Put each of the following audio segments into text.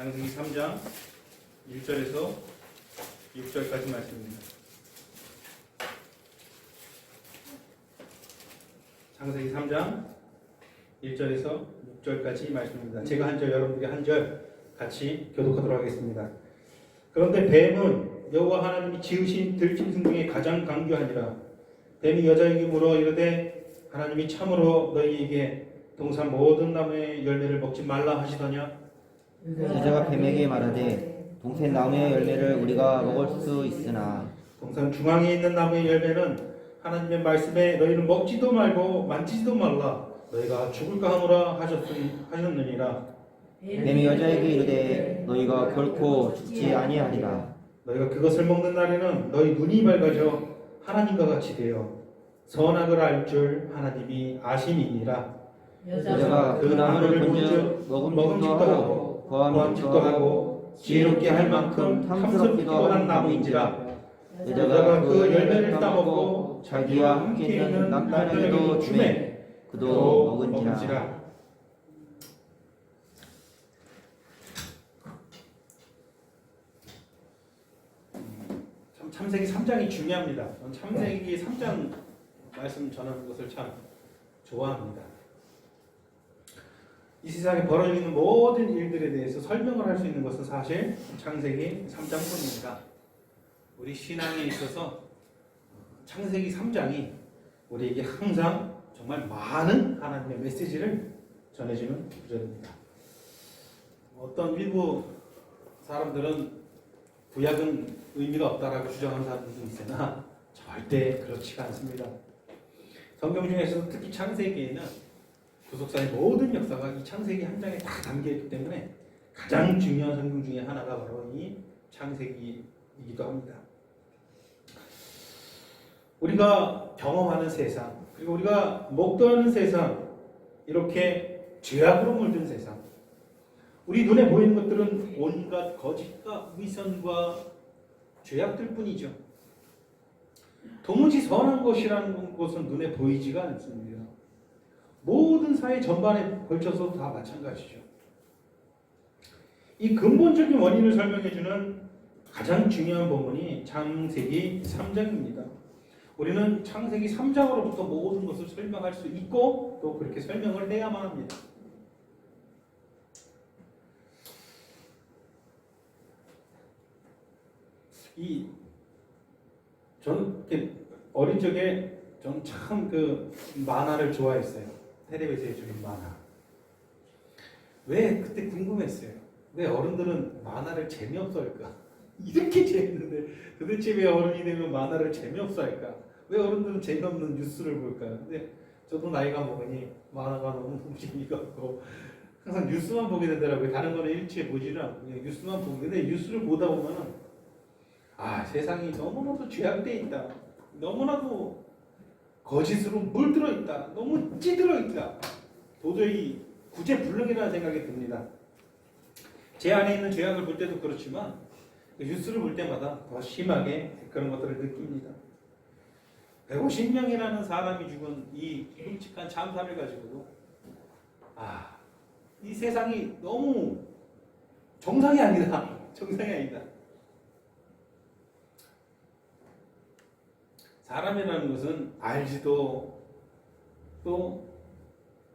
창세기 3장 1절에서 6절까지 말씀입니다. 창세기 3장 1절에서 6절까지 말씀입니다. 제가 한 절, 여러분들이 한 절 같이 교독하도록 하겠습니다. 그런데 뱀은 여호와 하나님이 지으신 들짐승 중에 가장 강교하니라. 뱀이 여자에게 물어 이르되 하나님이 참으로 너희에게 동산 모든 나무의 열매를 먹지 말라 하시더냐? 여자가 뱀에게 말하되 동산 나무의 열매를 우리가 먹을 수 있으나 동산 중앙에 있는 나무의 열매는 하나님의 말씀에 너희는 먹지도 말고 만지지도 말라 너희가 죽을까 하노라 하셨느니라. 뱀이 여자에게 이르되 너희가 결코 죽지 아니하리라. 너희가 그것을 먹는 날에는 너희 눈이 밝아져 하나님과 같이 되어 선악을 알 줄 하나님이 아심이니라. 여자가 그 나무를 본즉 먹음직도 하고 거함직도 하고 지혜롭게 할 만큼 탐스럽기도 한 나무인지라. 여자가 그 열매를 따먹고 자기와 함께 있는 남편에게도 주매 그도 먹은지라. 창세기 3장이 중요합니다. 저는 창세기 3장 말씀 전하는 것을 참 좋아합니다. 이 세상에 벌어지는 모든 일들에 대해서 설명을 할 수 있는 것은 사실 창세기 3장뿐입니다. 우리 신앙에 있어서 창세기 3장이 우리에게 항상 정말 많은 하나님의 메시지를 전해주는 구절입니다. 어떤 일부 사람들은 구약은 의미가 없다라고 주장하는 사람들도 있으나 절대 그렇지가 않습니다. 성경 중에서 특히 창세기에는 구속사의 모든 역사가 이 창세기 한 장에 다 담겨있기 때문에 가장 중요한 성경 중에 하나가 바로 이 창세기이기도 합니다. 우리가 경험하는 세상, 그리고 우리가 목도하는 세상, 이렇게 죄악으로 물든 세상, 우리 눈에 보이는 것들은 온갖 거짓과 위선과 죄악들 뿐이죠. 도무지 선한 것이라는 것은 눈에 보이지가 않습니다. 모든 사회 전반에 걸쳐서 다 마찬가지죠. 이 근본적인 원인을 설명해주는 가장 중요한 본문이 창세기 3장입니다. 우리는 창세기 3장으로부터 모든 것을 설명할 수 있고 또 그렇게 설명을 해야만 합니다. 저는 어린 적에 저는 참 그 만화를 좋아했어요. 텔레비전에 주는 만화. 왜 그때 궁금했어요. 왜 어른들은 만화를 재미없어 할까? 이렇게 재밌는데 도대체 왜 어른이 되면 만화를 재미없어 할까? 왜 어른들은 재미없는 뉴스를 볼까? 근데 저도 나이가 먹으니 만화가 너무 재미가 없고 항상 뉴스만 보게 되더라고요. 다른 거는 일체 보지는 않고 그냥 뉴스만 보게 되는데 뉴스를 보다 보면은 세상이 너무나도 죄악되어 있다. 너무나도 거짓으로 물들어 있다. 너무 찌들어 있다. 도저히 구제불능이라는 생각이 듭니다. 제 안에 있는 죄악을 볼 때도 그렇지만 뉴스를 볼 때마다 더 심하게 그런 것들을 느낍니다. 150명이라는 사람이 죽은 이 끔찍한 참사를 가지고도 이 세상이 너무 정상이 아니다. 정상이 아니다. 사람이라는 것은 알지도 또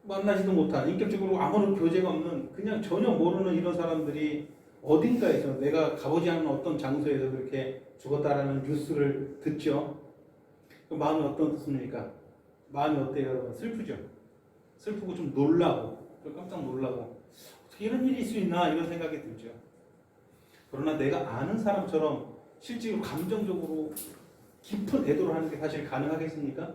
만나지도 못한 인격적으로 아무런 교제가 없는 그냥 전혀 모르는 이런 사람들이 어딘가에서 내가 가보지 않은 어떤 장소에서 그렇게 죽었다라는 뉴스를 듣죠. 그 마음이 어떻습니까? 마음이 어때요, 여러분? 슬프죠? 슬프고 좀 놀라고 좀 깜짝 놀라고 어떻게 이런 일이 있을 수 있나 이런 생각이 들죠. 그러나 내가 아는 사람처럼 실제로 감정적으로 깊은 애도를 하는 게 사실 가능하겠습니까?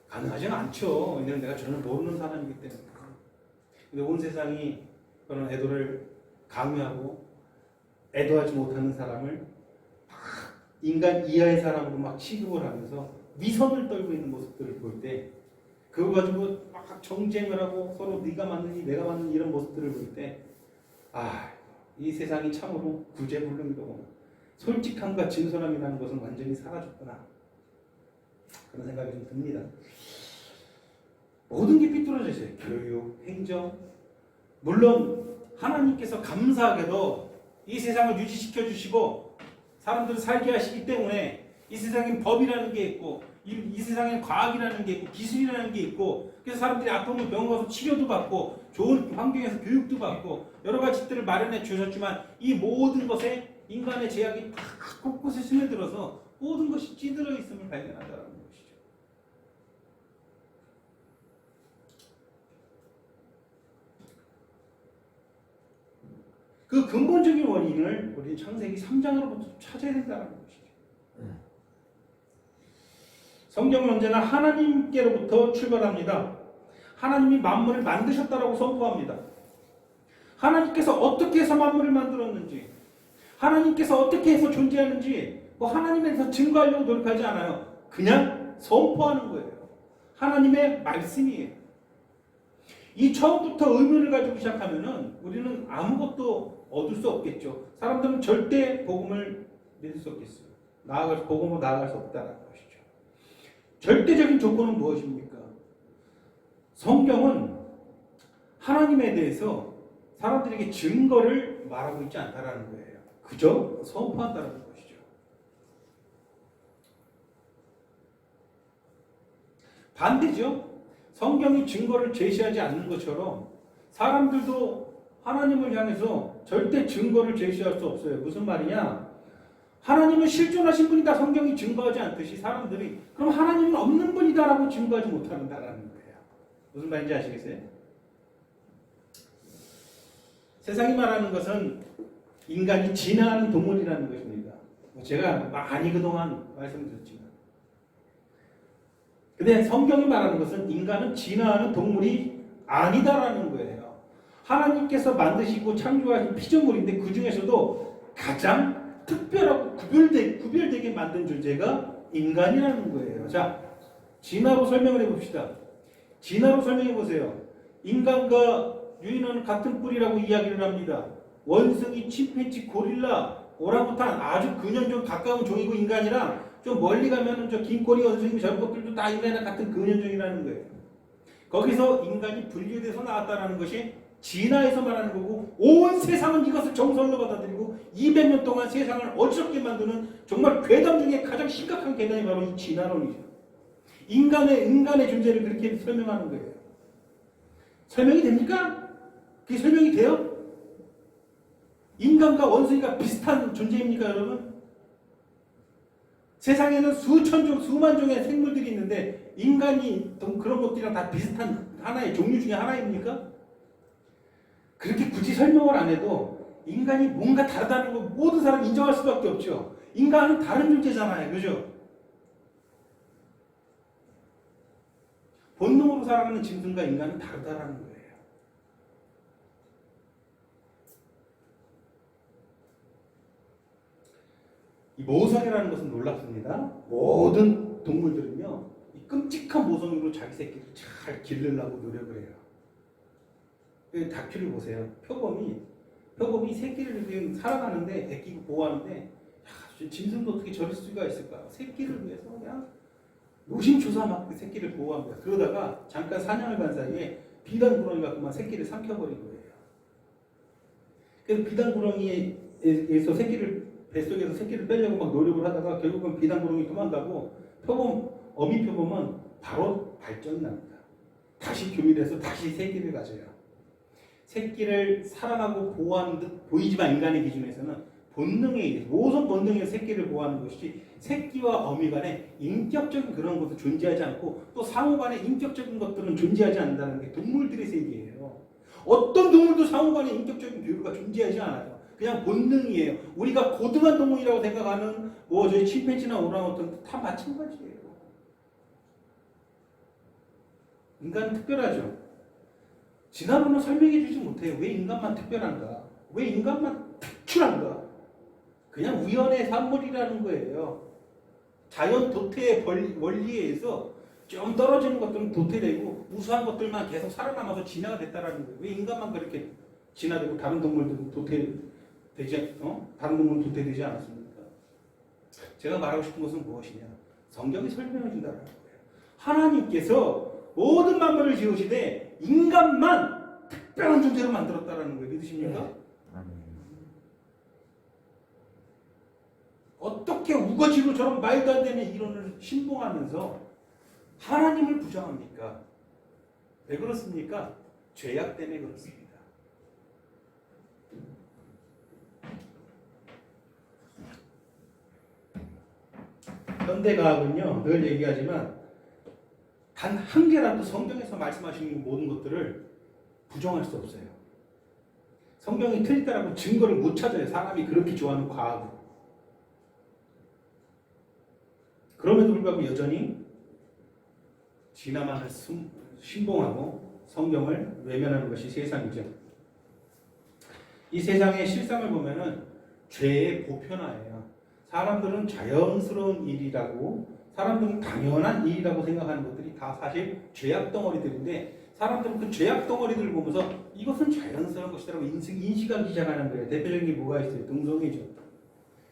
가능하지는 않죠. 왜냐하면 내가 전혀 모르는 사람이기 때문에. 근데 온 세상이 그런 애도를 강요하고 애도하지 못하는 사람을 막 인간 이하의 사람으로 막 취급을 하면서 위선을 떨고 있는 모습들을 볼 때 그거 가지고 막 정쟁을 하고 서로 네가 맞느니 내가 맞느니 이런 모습들을 볼 때 이 세상이 참으로 구제불능이고 솔직함과 진솔함이라는 것은 완전히 사라졌구나. 그런 생각이 좀 듭니다. 모든 게 삐뚤어져 있어요. 교육, 행정. 물론 하나님께서 감사하게도 이 세상을 유지시켜 주시고 사람들을 살게 하시기 때문에 이 세상엔 법이라는 게 있고 이 세상엔 과학이라는 게 있고 기술이라는 게 있고 그래서 사람들이 아프면 병원 가서 치료도 받고 좋은 환경에서 교육도 받고 여러 가지들을 마련해 주셨지만 이 모든 것에 인간의 제약이 다 곳곳에 스며들어서 모든 것이 찌들어 있음을 발견한다는 것이죠. 그 근본적인 원인을 우리 창세기 3장으로부터 찾아야 된다는 것이죠. 성경은 언제나 하나님께로부터 출발합니다. 하나님이 만물을 만드셨다라고 선포합니다. 하나님께서 어떻게 해서 만물을 만들었는지, 하나님께서 어떻게 해서 존재하는지 뭐 하나님에서 증거하려고 노력하지 않아요. 그냥 선포하는 거예요. 하나님의 말씀이에요. 이 처음부터 의문을 가지고 시작하면은 우리는 아무것도 얻을 수 없겠죠. 사람들은 절대 복음을 믿을 수 없겠어요. 복음으로 나아갈 수 없다는 것이죠. 절대적인 조건은 무엇입니까? 성경은 하나님에 대해서 사람들에게 증거를 말하고 있지 않다라는 거예요. 그저 선포한다는 것이죠. 반대죠. 성경이 증거를 제시하지 않는 것처럼 사람들도 하나님을 향해서 절대 증거를 제시할 수 없어요. 무슨 말이냐? 하나님은 실존하신 분이다 성경이 증거하지 않듯이 사람들이 그럼 하나님은 없는 분이다라고 증거하지 못한다라는 거예요. 무슨 말인지 아시겠어요? 세상이 말하는 것은 인간이 진화하는 동물이라는 것입니다. 제가 많이 그동안 말씀드렸지만 근데 성경이 말하는 것은 인간은 진화하는 동물이 아니다라는 거예요. 하나님께서 만드시고 창조하신 피조물인데 그 중에서도 가장 특별하고 구별되게 만든 존재가 인간이라는 거예요. 자, 진화로 설명을 해봅시다. 진화로 설명해 보세요. 인간과 유인원은 같은 뿌리라고 이야기를 합니다. 원숭이, 침팬지, 고릴라, 오랑우탄 아주 근현종 가까운 종이고 인간이랑 좀 멀리 가면은 저 긴꼬리 원숭이 저런 것들도 다 인간이랑 같은 근현종이라는 거예요. 거기서 인간이 분류돼서 나왔다라는 것이 진화에서 말하는 거고 온 세상은 이것을 정설로 받아들이고 200년 동안 세상을 어지럽게 만드는 정말 괴담 중에 가장 심각한 괴담이 바로 이 진화론이죠. 인간의 존재를 그렇게 설명하는 거예요. 설명이 됩니까? 그게 설명이 돼요? 인간과 원숭이가 비슷한 존재입니까, 여러분? 세상에는 수천 종, 수만 종의 생물들이 있는데 인간이 그런 것들이랑 다 비슷한 하나의 종류 중에 하나입니까? 그렇게 굳이 설명을 안 해도 인간이 뭔가 다르다는 거 모든 사람이 인정할 수밖에 없죠. 인간은 다른 존재잖아요. 그죠? 본능으로 살아가는 짐승과 인간은 다르다라는 거예요. 이 모성이라는 것은 놀랍습니다. 모든 동물들은요, 이 끔찍한 모성으로 자기 새끼를 잘 기르려고 노력을 해요. 다큐를 보세요. 표범이 새끼를 그냥 살아가는데 애끼고 보호하는데 짐승도 어떻게 저럴 수가 있을까? 새끼를 위해서 그냥 노심초사 막 그 새끼를 보호합니다. 그러다가 잠깐 사냥을 간 사이에 비단구렁이가 그만 새끼를 삼켜버린 거예요. 그래서 비단구렁이에서 뱃속에서 새끼를 빼려고 막 노력을 하다가 결국은 비단구렁이 도망가고 어미 표범은 바로 발정이 납니다. 다시 교미돼서 다시 새끼를 가져요. 새끼를 사랑하고 보호하는 듯 보이지만 인간의 기준에서는 본능에 의해서 모성 본능에서 새끼를 보호하는 것이지 새끼와 어미 간에 인격적인 그런 것도 존재하지 않고 또 상호 간에 인격적인 것들은 존재하지 않는다는 게 동물들의 세계예요. 어떤 동물도 상호 간에 인격적인 교류가 존재하지 않아요. 그냥 본능이에요. 우리가 고등한 동물이라고 생각하는 저희 침팬지나 오랑우탄 다 마찬가지예요. 인간은 특별하죠. 진화론은 설명해 주지 못해요. 왜 인간만 특별한가? 왜 인간만 특출한가? 그냥 우연의 산물이라는 거예요. 자연 도태의 원리에 의해서 좀 떨어지는 것들은 도태되고 우수한 것들만 계속 살아남아서 진화가 됐다라는 거예요. 왜 인간만 그렇게 진화되고 다른 동물들은 다른 동물은 도태되지 않았습니까? 제가 말하고 싶은 것은 무엇이냐? 성경이 설명해 준다는 거예요. 하나님께서 모든 만물을 지으시되 인간만 특별한 존재로 만들었다라는 거예요. 믿으십니까? 어떻게 우거지로 저런 말도 안 되는 이론을 신봉하면서 하나님을 부정합니까? 왜 그렇습니까? 죄악 때문에 그렇습니다. 현대과학은요, 늘 얘기하지만 단 한 개라도 성경에서 말씀하신 모든 것들을 부정할 수 없어요. 성경이 틀리다라고 증거를 못 찾아요. 사람이 그렇게 좋아하는 과학은. 그럼에도 불구하고 여전히 진화만을 신봉하고 성경을 외면하는 것이 세상이죠. 이 세상의 실상을 보면은 죄의 보편화예요. 사람들은 자연스러운 일이라고, 사람들은 당연한 일이라고 생각하는 것들이 다 사실 죄악 덩어리들인데, 사람들은 그 죄악 덩어리들을 보면서 이것은 자연스러운 것이라고 인식하기 시작하는 거예요. 대표적인 게 뭐가 있어요? 동성애죠.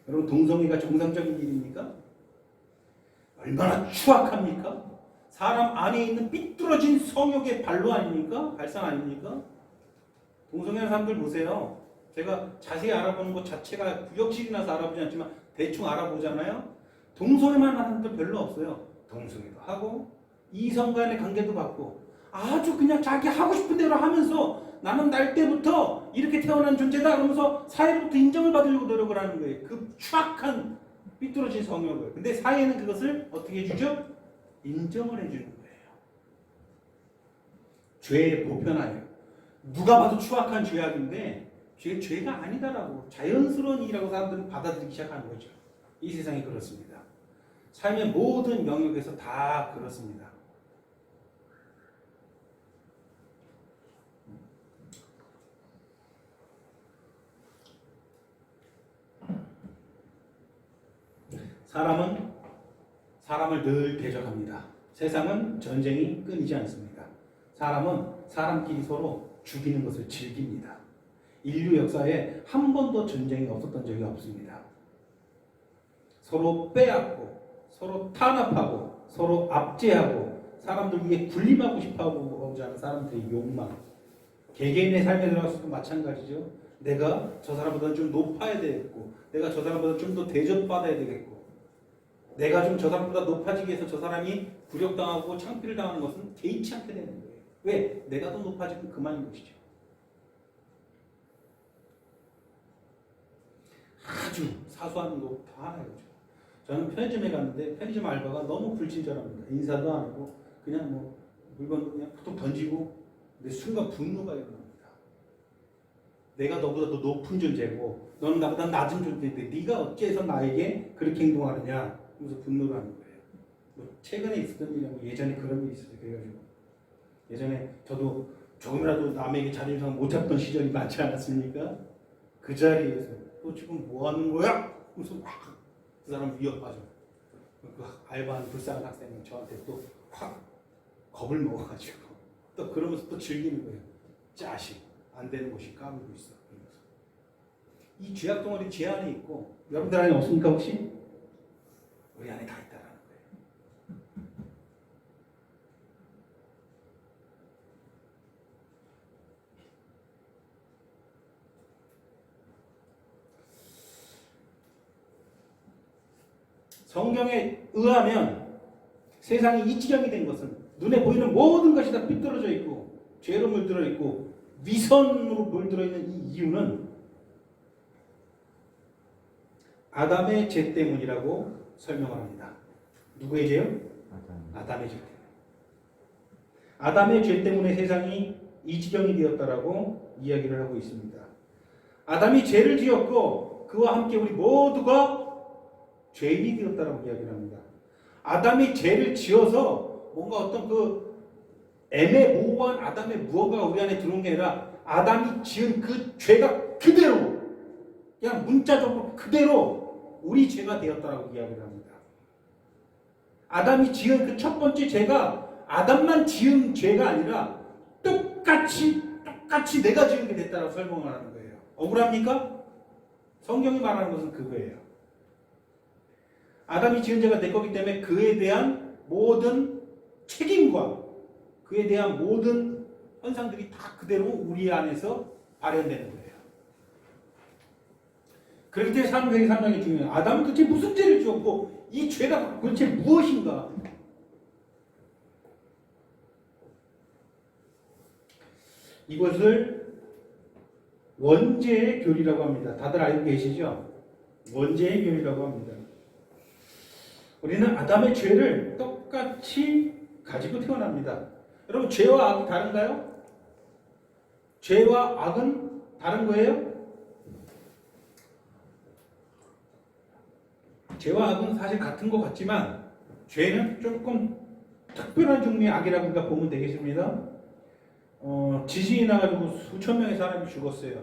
여러분, 동성애가 정상적인 일입니까? 얼마나 추악합니까? 사람 안에 있는 삐뚤어진 성욕의 발로 아닙니까? 발상 아닙니까? 동성애하는 사람들 보세요. 제가 자세히 알아보는 것 자체가 구역질이 나서 알아보지 않지만 대충 알아보잖아요. 동성애만 하는 사람들 별로 없어요. 동성애도 하고 이성 간의 관계도 갖고 아주 그냥 자기 하고 싶은 대로 하면서 나는 날 때부터 이렇게 태어난 존재다 그러면서 사회로부터 인정을 받으려고 노력을 하는 거예요. 그 추악한 삐뚤어진 성욕을. 근데 사회는 그것을 어떻게 해주죠? 인정을 해주는 거예요. 죄의 보편화예요. 누가 봐도 추악한 죄악인데 죄가 아니다라고, 자연스러운 일이라고 사람들은 받아들이기 시작하는 거죠. 이 세상이 그렇습니다. 삶의 모든 영역에서 다 그렇습니다. 사람은 사람을 늘 대적합니다. 세상은 전쟁이 끊이지 않습니다. 사람은 사람끼리 서로 죽이는 것을 즐깁니다. 인류 역사에 한 번도 전쟁이 없었던 적이 없습니다. 서로 빼앗고, 서로 탄압하고, 서로 압제하고, 사람들 위해 군림하고 싶어하고자 하는 사람들의 욕망. 개개인의 삶에 들어가서도 마찬가지죠. 내가 저 사람보다 좀 높아야 되겠고, 내가 저 사람보다 좀 더 대접받아야 되겠고, 내가 좀 저 사람보다 높아지기 위해서 저 사람이 굴욕당하고 창피를 당하는 것은 개의치 않게 되는 거예요. 왜? 내가 더 높아지면 그만인 것이죠. 아주 사소한 것부터 하나예요. 저는 편의점에 갔는데 편의점 알바가 너무 불친절합니다. 인사도 안 하고 그냥 뭐 물건 그냥 툭 던지고, 근데 순간 분노가 일어납니다. 내가 너보다 더 높은 존재고 너는 나보다 낮은 존재인데 네가 어째서 나에게 그렇게 행동하느냐 하면서 분노를 하는 거예요. 뭐 최근에 있었던 일이고 예전에 그런 일이 있었어요. 그래가지고 예전에 저도 조금이라도 남에게 자존심 못 잡던 시절이 많지 않았습니까? 그 자리에서 너 지금 뭐 하는 거야? 그래서 확 그 사람 위협하죠. 그 알바한 불쌍한 학생이 저한테 또 확 겁을 먹어가지고 또 그러면서 또 즐기는 거예요. 짜식 안 되는 곳이 까불고 있어. 그러면서. 이 죄악 덩어리 제 안에 있고 여러분들 안에 없습니까 혹시? 우리 안에 다 있다라는 거예요. 성경에 의하면 세상이 이치적이 된 것은 눈에 보이는 모든 것이 다 삐뚤어져 있고 죄로 물들어 있고 위선으로 물들어 있는 이 이유는 아담의 죄 때문이라고 설명을 합니다. 누구의 죄요? 아담의 죄 때문에. 아담의 죄 때문에 세상이 이 지경이 되었다라고 이야기를 하고 있습니다. 아담이 죄를 지었고 그와 함께 우리 모두가 죄인이 되었다라고 이야기를 합니다. 아담이 죄를 지어서 뭔가 어떤 그 애매모호한 아담의 무언가가 우리 안에 들어온 게 아니라 아담이 지은 그 죄가 그대로 그냥 문자적으로 그대로 우리 죄가 되었다라고 이야기를 합니다. 아담이 지은 그 첫 번째 죄가 아담만 지은 죄가 아니라 똑같이 내가 지은 게 됐다라고 설명을 하는 거예요. 억울합니까? 성경이 말하는 것은 그거예요. 아담이 지은 죄가 내 거기 때문에 그에 대한 모든 책임과 그에 대한 모든 현상들이 다 그대로 우리 안에서 발현되는 거예요. 그럴 때 사람들이 상당히 중요해요. 아담은 도대체 무슨 죄를 지었고 이 죄가 도대체 무엇인가? 이것을 원죄의 교리라고 합니다. 다들 알고 계시죠? 원죄의 교리라고 합니다. 우리는 아담의 죄를 똑같이 가지고 태어납니다. 여러분, 죄와 악이 다른가요? 죄와 악은 다른 거예요? 죄와 악은 사실 같은 것 같지만 죄는 조금 특별한 종류의 악이라고 우리가 보면 되겠습니다. 지진이 나가지고 수천 명의 사람이 죽었어요.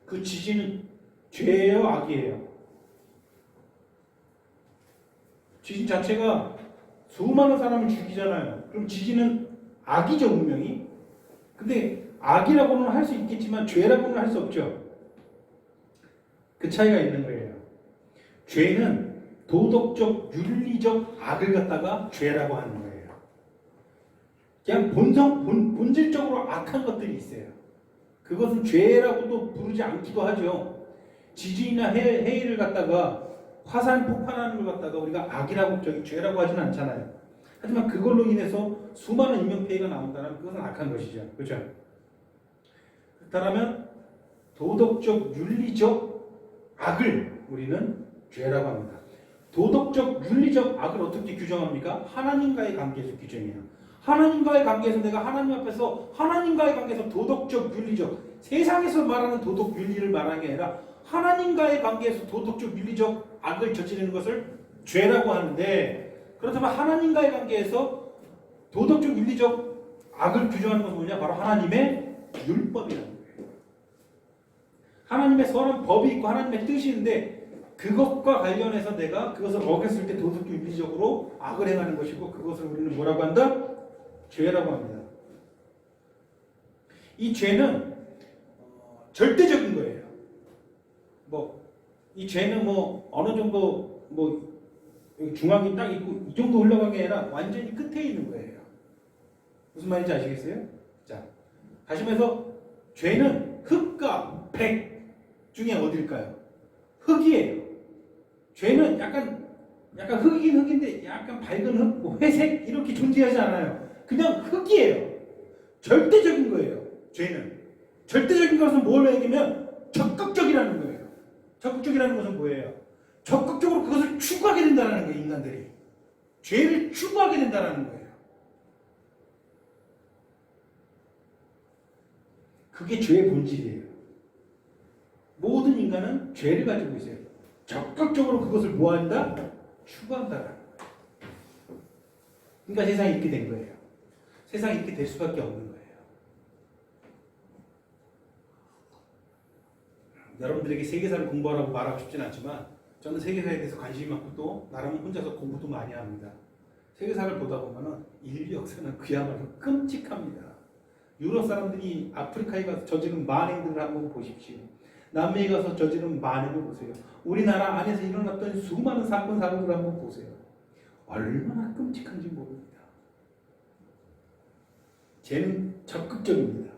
그 지진은 죄예요, 악이에요? 지진 자체가 수많은 사람을 죽이잖아요. 그럼 지진은 악이죠, 분명히. 근데 악이라고는 할 수 있겠지만 죄라고는 할 수 없죠. 그 차이가 있는 거예요. 죄는 도덕적, 윤리적 악을 갖다가 죄라고 하는 거예요. 그냥 본질적으로 악한 것들이 있어요. 그것은 죄라고도 부르지 않기도 하죠. 지진이나 해일을 갖다가 화산 폭발하는 걸 갖다가 우리가 악이라고 죄라고 하지는 않잖아요. 하지만 그걸로 인해서 수많은 인명피해가 나온다면 그것은 악한 것이죠. 그렇죠? 그렇다면 도덕적, 윤리적 악을 우리는 죄라고 합니다. 도덕적, 윤리적 악을 어떻게 규정합니까? 하나님과의 관계에서 규정해요. 하나님과의 관계에서 내가 하나님 앞에서 하나님과의 관계에서 도덕적, 윤리적, 세상에서 말하는 도덕, 윤리를 말하는 게 아니라 하나님과의 관계에서 도덕적, 윤리적 악을 저지르는 것을 죄라고 하는데, 그렇다면 하나님과의 관계에서 도덕적, 윤리적 악을 규정하는 것은 뭐냐? 바로 하나님의 율법이라는 거예요. 하나님의 선한 법이 있고 하나님의 뜻이 있는데 그것과 관련해서 내가 그것을 어겼을 때 도덕적, 윤리적으로 악을 행하는 것이고 그것을 우리는 뭐라고 한다? 죄라고 합니다. 이 죄는 절대적인 거예요. 이 죄는 어느 정도 여기 중앙이 딱 있고 이 정도 흘러간 게 아니라 완전히 끝에 있는 거예요. 무슨 말인지 아시겠어요? 자, 다시면서 죄는 흑과 백 중에 어딜까요? 흑이에요. 죄는 약간 흑이긴 흑인데 약간 밝은 흑, 회색 이렇게 존재하지 않아요. 그냥 흑이에요. 절대적인 거예요. 죄는 절대적인 것은 뭘 얘기하면 적극적이라는 거예요. 적극적이라는 것은 뭐예요? 적극적으로 그것을 추구하게 된다는 거예요. 인간들이 죄를 추구하게 된다는 거예요. 그게 죄의 본질이에요. 모든 인간은 죄를 가지고 있어요. 적극적으로 그것을 뭐한다? 추구한다는 거예요. 그러니까 세상이 이렇게 된 거예요. 세상이 이렇게 될 수밖에 없는 거예요. 여러분들에게 세계사를 공부하라고 말하고 싶진 않지만 저는 세계사에 대해서 관심이 많고 또 나름 혼자서 공부도 많이 합니다. 세계사를 보다 보면 인류 역사는 그야말로 끔찍합니다. 유럽 사람들이 아프리카에 가서 저지른 만행들을 한번 보십시오. 남미에 가서 저지른 만행을 보세요. 우리나라 안에서 일어났던 수많은 사건들을 한번 보세요. 얼마나 끔찍한지 모릅니다. 죄는 적극적입니다.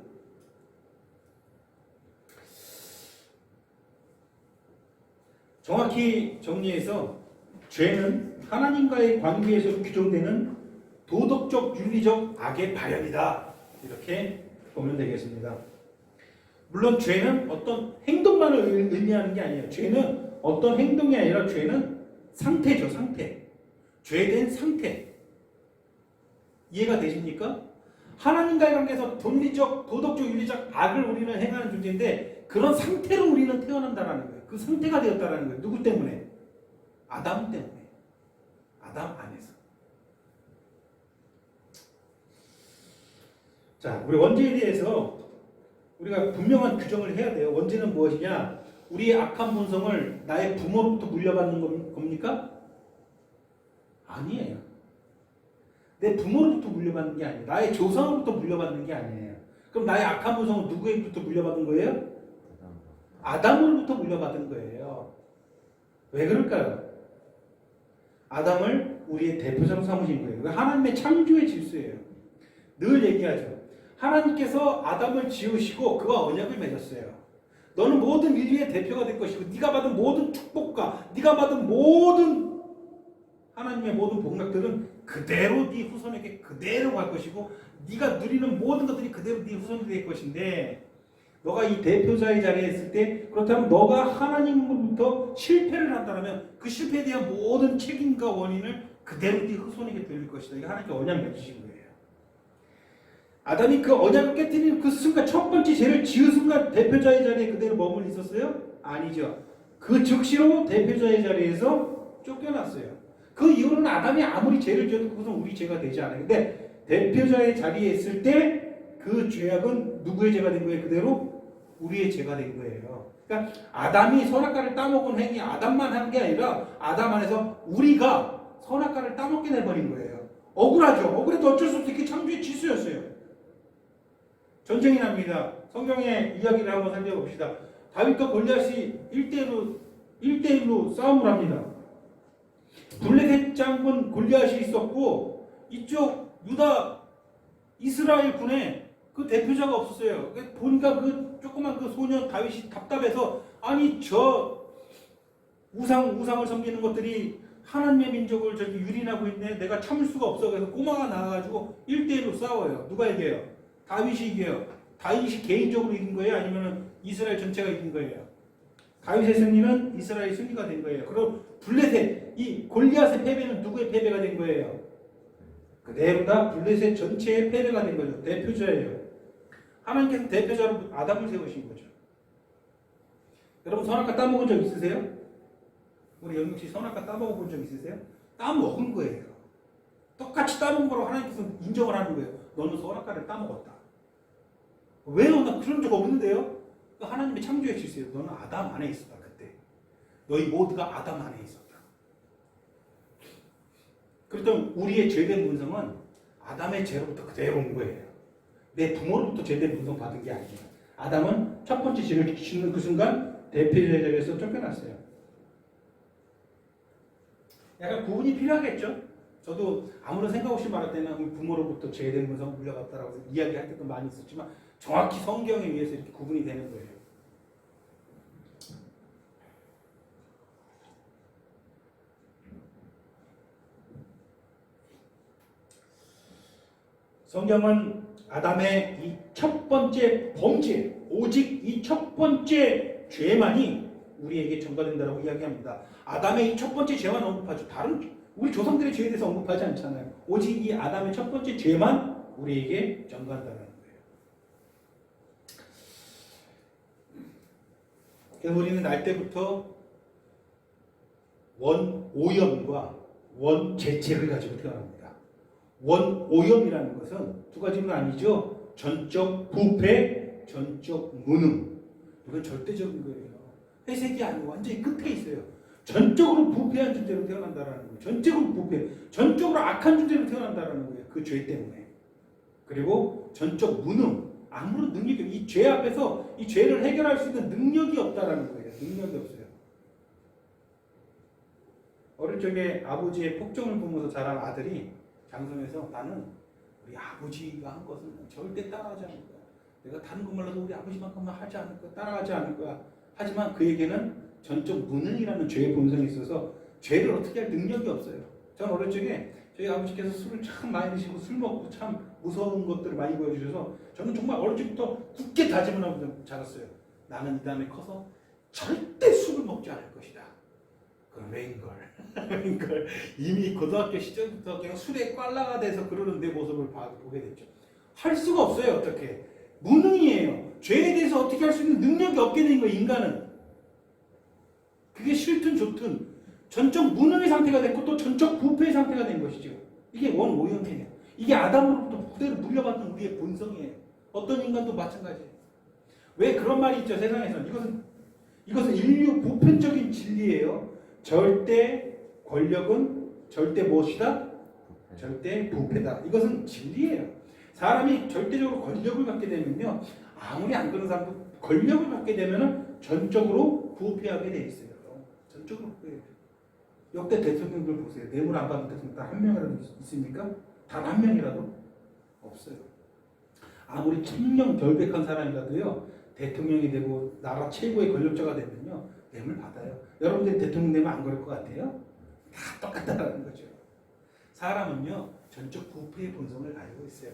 정확히 정리해서 죄는 하나님과의 관계에서 규정되는 도덕적, 윤리적 악의 발현이다. 이렇게 보면 되겠습니다. 물론 죄는 어떤 행동만을 의미하는 게 아니에요. 죄는 어떤 행동이 아니라 죄는 상태죠. 상태. 죄된 상태. 이해가 되십니까? 하나님과의 관계에서 논리적, 도덕적, 윤리적 악을 우리는 행하는 존재인데 그런 상태로 우리는 태어난다는 거예요. 그 상태가 되었다는 거예요. 누구 때문에? 아담 때문에. 아담 안에서. 자, 우리 원죄에 대해서 우리가 분명한 규정을 해야 돼요. 원죄는 무엇이냐? 우리의 악한 본성을 나의 부모로부터 물려받는 겁니까? 아니에요. 내 부모로부터 물려받는 게 아니에요. 나의 조상으로부터 물려받는 게 아니에요. 그럼 나의 악한 본성은 누구로부터 물려받은 거예요? 아담으로부터 물려받은 거예요. 왜 그럴까요? 아담을 우리의 대표자로 삼으신 거예요. 하나님의 창조의 질서예요. 늘 얘기하죠. 하나님께서 아담을 지으시고 그와 언약을 맺었어요. 너는 모든 인류의 대표가 될 것이고 네가 받은 모든 축복과 네가 받은 모든 하나님의 모든 복락들은 그대로 네 후손에게 그대로 갈 것이고 네가 누리는 모든 것들이 그대로 네 후손이 될 것인데 너가 이 대표자의 자리에 있을 때 그렇다면 너가 하나님으로부터 실패를 한다면 그 실패에 대한 모든 책임과 원인을 그대로 네 후손에게 돌릴 것이다. 이게 하나님께 언약 맺으신 거예요. 아담이 그 언약을 깨뜨리는 그 순간 첫 번째 죄를 지은 순간 대표자의 자리에 그대로 머물러 있었어요? 아니죠. 그 즉시로 대표자의 자리에서 쫓겨났어요. 그 이후로는 아담이 아무리 죄를 지어도 그것은 우리 죄가 되지 않아요. 근데 대표자의 자리에 있을 때 그 죄악은 누구의 죄가 된 거예요? 그대로 우리의 죄가 된 거예요. 그러니까 아담이 선악과를 따먹은 행위 아담만 한 게 아니라 아담 안에서 우리가 선악과를 따먹게 돼버린 거예요. 억울하죠. 억울해도 어쩔 수 없이 이게 창조의 질서였어요. 전쟁이 납니다. 성경의 이야기를 한번 살펴봅시다. 다윗과 골리앗이 1대1로 싸움을 합니다. 블레셋 장군 골리앗이 있었고 이쪽 유다 이스라엘 군에 그 대표자가 없었어요. 보니까 그 조그만 그 소년 다윗이 답답해서 아니 저 우상을 섬기는 것들이 하나님의 민족을 저기 유린하고 있네. 내가 참을 수가 없어. 그래서 꼬마가 나와가지고 1대1로 싸워요. 누가 이겨요? 다윗이 이겨요. 다윗이 개인적으로 이긴 거예요? 아니면 이스라엘 전체가 이긴 거예요? 다윗의 승리는 이스라엘 승리가 된 거예요. 그럼 블레셋, 이 골리앗의 패배는 누구의 패배가 된 거예요? 그대로 다 블레셋 전체의 패배가 된 거죠. 대표자예요. 하나님께서 대표자로 아담을 세우신 거죠. 여러분 선악과 따먹은 적 있으세요? 우리 영육씨 선악과 따먹어 본 적 있으세요? 따먹은 거예요. 똑같이 따먹은 거로 하나님께서 인정을 하는 거예요. 너는 선악과를 따먹었다. 왜요? 나 그런 적 없는데요? 하나님의 창조의 질서예요. 너는 아담 안에 있었다. 그때 너희 모두가 아담 안에 있었다. 그렇다면 우리의 죄된 본성은 아담의 죄로부터 그대로 온 거예요. 내 부모로부터 죄된 본성 받은 게 아니에요. 아담은 첫 번째 죄를 짓는 그 순간 대표자의 자리에서 쫓겨났어요. 약간 구분이 필요하겠죠? 저도 아무런 생각 없이 말할 때는 부모로부터 죄된 본성 물려갔다라고 이야기할 때도 많이 있었지만 정확히 성경에 의해서 이렇게 구분이 되는 거예요. 성경은 아담의 이 첫 번째 범죄, 오직 이 첫 번째 죄만이 우리에게 전가된다고 이야기합니다. 아담의 이 첫 번째 죄만 언급하죠. 다른 우리 조상들의 죄에 대해서 언급하지 않잖아요. 오직 이 아담의 첫 번째 죄만 우리에게 전가한다는 거예요. 그래서 우리는 날 때부터 원오염과 원재책을 가지고 태어납니다. 원오염이라는 것은 두 가지는 아니죠. 전적 부패, 전적 무능. 이건 절대적인 거예요. 회색이 아니고 완전히 끝에 있어요. 전적으로 부패한 존재로 태어난다는 거예요. 전적으로 부패, 전적으로 악한 존재로 태어난다는 거예요. 그 죄 때문에. 그리고 전적 무능, 아무런 능력이 이 죄 앞에서 이 죄를 해결할 수 있는 능력이 없다라는 거예요. 능력이 없어요. 어릴 적에 아버지의 폭정을 보면서 자란 아들이 장성에서 나는 우리 아버지가 한 것은 절대 따라하지 않을 거야. 내가 다른 것 몰라도 우리 아버지만큼만 하지 않을 거야. 따라하지 않을 거야. 하지만 그에게는 전적 무능이라는 죄의 본성이 있어서 죄를 어떻게 할 능력이 없어요. 저는 어릴 적에 저희 아버지께서 술을 참 많이 드시고 술 먹고 참 무서운 것들을 많이 보여주셔서 저는 정말 어릴 적부터 굳게 다짐을 하고 자랐어요. 나는 이 다음에 커서 절대 술을 먹지 않을 것이다. 그럼 웬걸 이미 고등학교 시절부터 그냥 술에 꽐라가 돼서 그러는 내 모습을 보게 됐죠. 할 수가 없어요. 어떻게 무능이에요. 죄에 대해서 어떻게 할 수 있는 능력이 없게 된 거예요. 인간은 그게 싫든 좋든 전적 무능의 상태가 됐고 또 전적 부패의 상태가 된 것이죠. 이게 원오염이에요. 이게 아담으로부터 그대로 물려받은 우리의 본성이에요. 어떤 인간도 마찬가지예요. 왜 그런 말이 있죠. 세상에서 이것은 인류 보편적인 진리예요. 절대 권력은 절대 무엇이다? 절대 부패다. 이것은 진리예요. 사람이 절대적으로 권력을 갖게 되면요, 아무리 안 그런 사람도 권력을 갖게 되면은 전적으로 부패하게 돼 있어요. 전적으로 부패해요. 역대 대통령들 보세요. 뇌물 안 받는 대통령 단 한 명이라도 있습니까? 단 한 명이라도 없어요. 아무리 천명결백한 사람이라도요 대통령이 되고 나라 최고의 권력자가 되면요 뇌물 받아요. 여러분들이 대통령 되면 안 그럴 것 같아요? 다 똑같다라는 거죠. 사람은요 전적 부패의 본성을 가지고 있어요.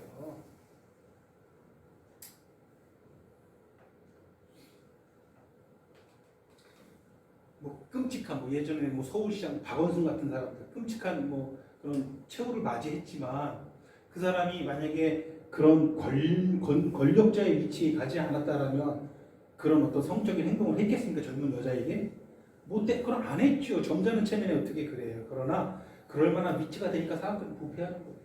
뭐 끔찍한 뭐 예전에 뭐 서울시장 박원순 같은 사람들 끔찍한 뭐 그런 최후를 맞이했지만 그 사람이 만약에 그런 권력자의 위치에 가지 않았다라면 그런 어떤 성적인 행동을 했겠습니까? 젊은 여자에게? 못해 그럼 안 했죠. 점잖은 체면에 어떻게 그래요. 그러나 그럴 만한 위치가 되니까 사람들은 부패하는 거예요.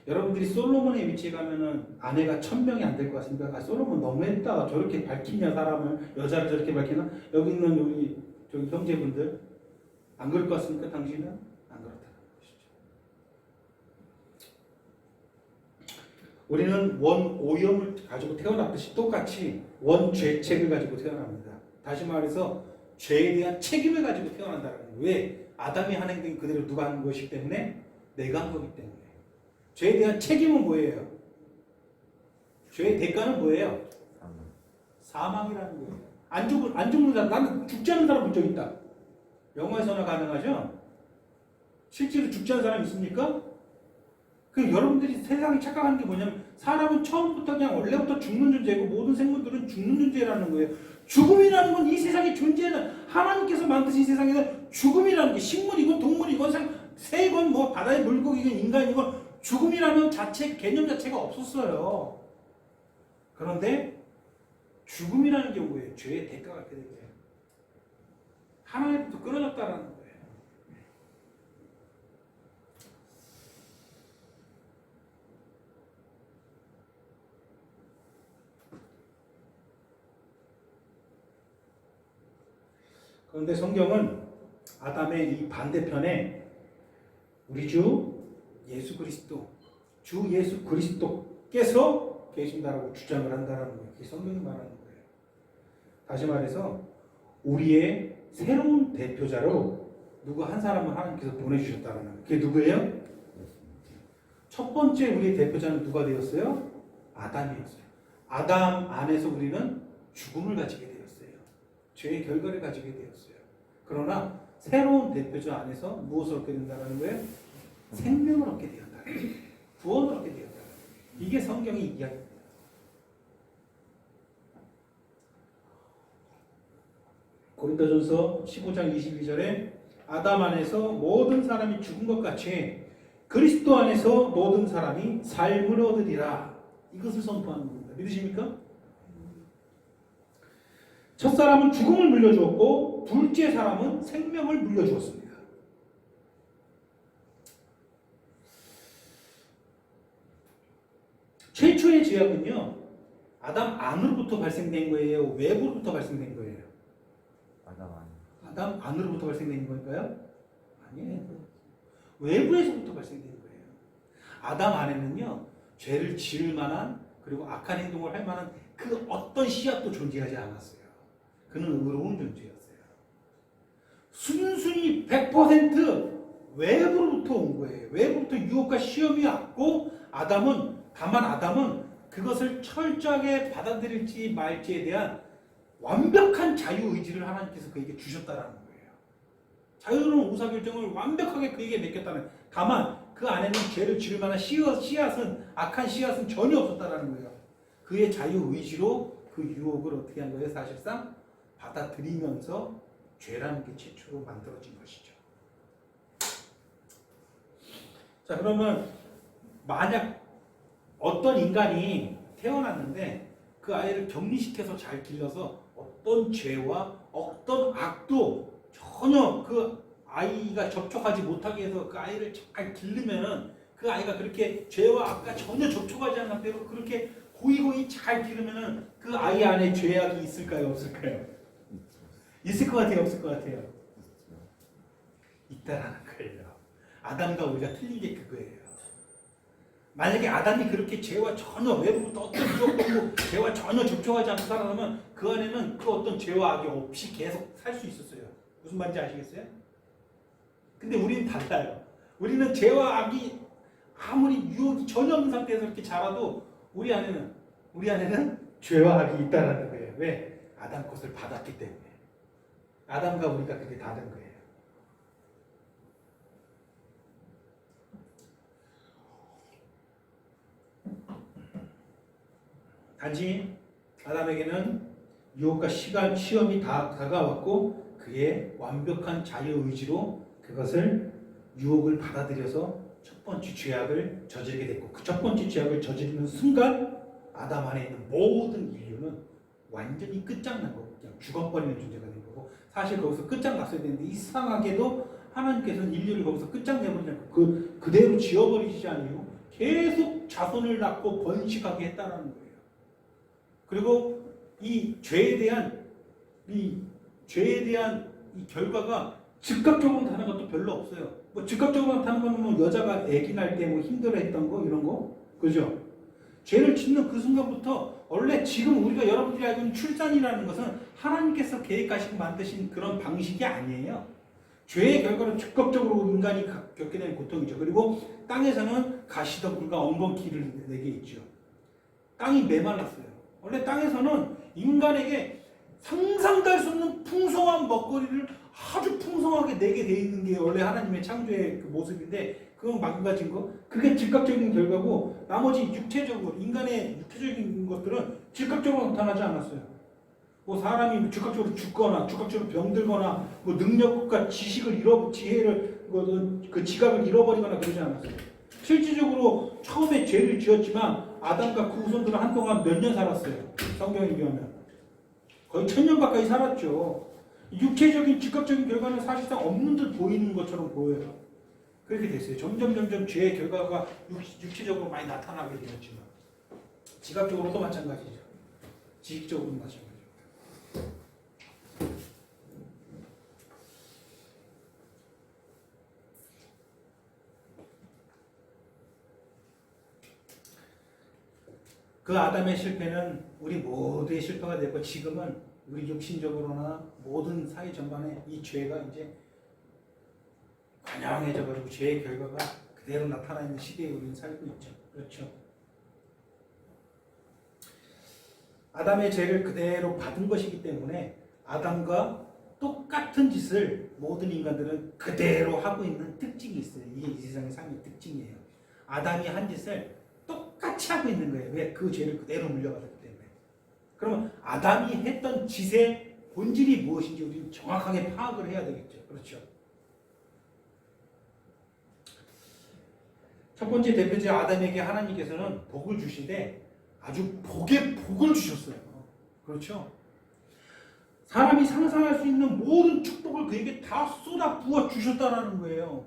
여러분들이 솔로몬의 위치에 가면은 아내가 1000명이 안 될 것 같습니까? 아, 솔로몬 너무했다. 저렇게 밝히냐 사람을 여자를 저렇게 밝히나? 여기 있는 우리 저기 형제분들 안 그럴 것 같습니까? 당신은 안 그렇다는 것이죠. 우리는 원 오염을 가지고 태어났듯이 똑같이 원 죄책을 가지고 태어납니다. 다시 말해서 죄에 대한 책임을 가지고 태어난다는 거예요. 왜? 아담이 한 행동이 그대로 누가 한 것이기 때문에 내가 한 거기 때문에. 죄에 대한 책임은 뭐예요? 죄의 대가는 뭐예요? 사망이라는 거예요. 안 죽는 사람, 나는 죽지 않는 사람 본 적 있다. 영화에서나 가능하죠? 실제로 죽지 않는 사람 있습니까? 그 여러분들이 세상에 착각하는 게 뭐냐면 사람은 처음부터 그냥 원래부터 죽는 존재고 모든 생물들은 죽는 존재라는 거예요. 죽음이라는 건 이 세상에 존재하는 하나님께서 만드신 세상에는 죽음이라는 게 식물이건 동물이건 새건 뭐 바다의 물고기건 인간이건 죽음이라는 개념 자체가 없었어요. 그런데 죽음이라는 게 뭐예요? 죄의 대가가 그렇게 되는 거예요. 하나님부터 끊어졌다라는 거예요. 그런데 성경은 아담의 이 반대편에 우리 주 예수 그리스도께서 계신다라고 주장을 한다는 거예요. 그게 성경이 말하는 거예요. 다시 말해서 우리의 새로운 대표자로 누구 한 사람을 하나님께서 보내주셨다는 거예요. 그게 누구예요? 첫 번째 우리의 대표자는 누가 되었어요? 아담이었어요. 아담 안에서 우리는 죽음을 가지게 되었어요. 죄의 결과를 가지게 되었어요. 그러나 새로운 대표자 안에서 무엇을 얻게 된다는 거예요? 생명을 얻게 되었다. 구원을 얻게 되었다. 이게 성경의 이야기입니다. 고린도전서 15장 22절에 아담 안에서 모든 사람이 죽은 것 같이 그리스도 안에서 모든 사람이 삶을 얻으리라. 이것을 선포하는 겁니다. 믿으십니까? 첫 사람은 죽음을 물려주었고 둘째 사람은 생명을 물려주었습니다. 최초의 죄악은요 아담 안으로부터 발생된 거예요? 외부로부터 발생된 거예요? 아담 안으로부터 발생된 걸까요? 아니에요. 외부에서부터 발생된 거예요. 아담 안에는요 죄를 지을 만한 그리고 악한 행동을 할 만한 그 어떤 씨앗도 존재하지 않았어요. 그는 의로운 존재였어요. 순순히 100% 외부로부터 온 거예요. 외부부터 유혹과 시험이 왔고 다만 아담은 그것을 철저하게 받아들일지 말지에 대한 완벽한 자유의지를 하나님께서 그에게 주셨다라는 거예요. 자유로운 의사결정을 완벽하게 그에게 맡겼다는. 다만 그 안에는 죄를 지을 만한 악한 씨앗은 전혀 없었다라는 거예요. 그의 자유의지로 그 유혹을 어떻게 한 거예요? 사실상 받아들이면서 죄라는 게 최초로 만들어진 것이죠. 자, 그러면 만약 어떤 인간이 태어났는데 그 아이를 격리시켜서 잘 길러서 어떤 죄와 어떤 악도 전혀 그 아이가 접촉하지 못하게 해서 그 아이를 잘 기르면은 그 아이가 그렇게 죄와 악과 전혀 접촉하지 않는 상태로 그렇게 고이고이 잘 기르면은 그 아이 안에 죄악이 있을까요? 없을까요? 있을 것 같아요? 없을 것 같아요? 있다라는 거예요. 아담과 우리가 틀린 게 그거예요. 만약에 아담이 그렇게 죄와 전혀 외부부터 어떤 유혹도 죄와 전혀 접촉하지 않고 살아가면 그 안에는 그 어떤 죄와 악이 없이 계속 살 수 있었어요. 무슨 말인지 아시겠어요? 근데 우리는 달라요. 우리는 죄와 악이 아무리 유혹이 전혀 없는 상태에서 이렇게 자라도 우리 안에는 죄와 악이 있다라는 거예요. 왜? 아담 것을 받았기 때문에. 아담과 우리가 그게 다른 거예요. 단지 아담에게는 유혹과 시험이 다 다가왔고 그의 완벽한 자유의지로 그것을 유혹을 받아들여서 첫 번째 죄악을 저지르게 됐고 그 첫 번째 죄악을 저지르는 순간 아담 안에 있는 모든 인류는 완전히 끝장나고 그냥 죽어버리는 존재가 된 거고 사실 거기서 끝장났어야 되는데 이상하게도 하나님께서는 인류를 거기서 끝장내버리지 않고 그대로 지워버리지 않으요 계속 자손을 낳고 번식하게 했다는 거예요. 그리고 이 죄에 대한 이 결과가 즉각적으로 나타나는 것도 별로 없어요. 뭐 즉각적으로 나타나는 거는 뭐 여자가 아기 날 때 뭐 힘들어했던 거 이런 거 그죠? 죄를 짓는 그 순간부터 원래 지금 우리가 여러분들이 알고 있는 출산이라는 것은 하나님께서 계획하시고 만드신 그런 방식이 아니에요. 죄의 결과는 즉각적으로 인간이 겪게 되는 고통이죠. 그리고 땅에서는 가시덤불과 엉겅퀴를 내게 있죠. 땅이 메말랐어요. 원래 땅에서는 인간에게 상상도 할 수 없는 풍성한 먹거리를 아주 풍성하게 내게 돼 있는 게 원래 하나님의 창조의 그 모습인데 그건 망가진 거 그게 즉각적인 결과고 나머지 인간의 육체적인 것들은 즉각적으로 나타나지 않았어요. 뭐 사람이 즉각적으로 죽거나 즉각적으로 병들거나 뭐 능력과 지혜를 그 지각을 잃어버리거나 그러지 않았어요. 실질적으로 처음에 죄를 지었지만 아담과 그 후손들은 한동안 몇 년 살았어요. 성경에 비하면 거의 1000년 가까이 살았죠. 육체적인 즉각적인 결과는 사실상 없는 듯 보이는 것처럼 보여요. 그렇게 됐어요. 점점 죄의 결과가 육체적으로 많이 나타나게 되었지만 지각적으로도 마찬가지죠. 지식적으로도 마찬가지죠. 그 아담의 실패는 우리 모두의 실패가 됐고 지금은 우리 육신적으로나 모든 사회 전반에 이 죄가 이제 관영해져가지고 죄의 결과가 그대로 나타나 있는 시대에 우리는 살고 있죠. 그렇죠. 아담의 죄를 그대로 받은 것이기 때문에 아담과 똑같은 짓을 모든 인간들은 그대로 하고 있는 특징이 있어요. 이게 이 세상의 삶의 특징이에요. 아담이 한 짓을 똑같이 하고 있는 거예요. 왜? 그 죄를 그대로 물려받았기 때문에. 그러면 아담이 했던 짓의 본질이 무엇인지 우리는 정확하게 파악을 해야 되겠죠. 그렇죠. 첫 번째 대표적 아담에게 하나님께서는 복을 주시되 아주 복에 복을 주셨어요. 그렇죠. 사람이 상상할 수 있는 모든 축복을 그에게 다 쏟아 부어 주셨다라는 거예요.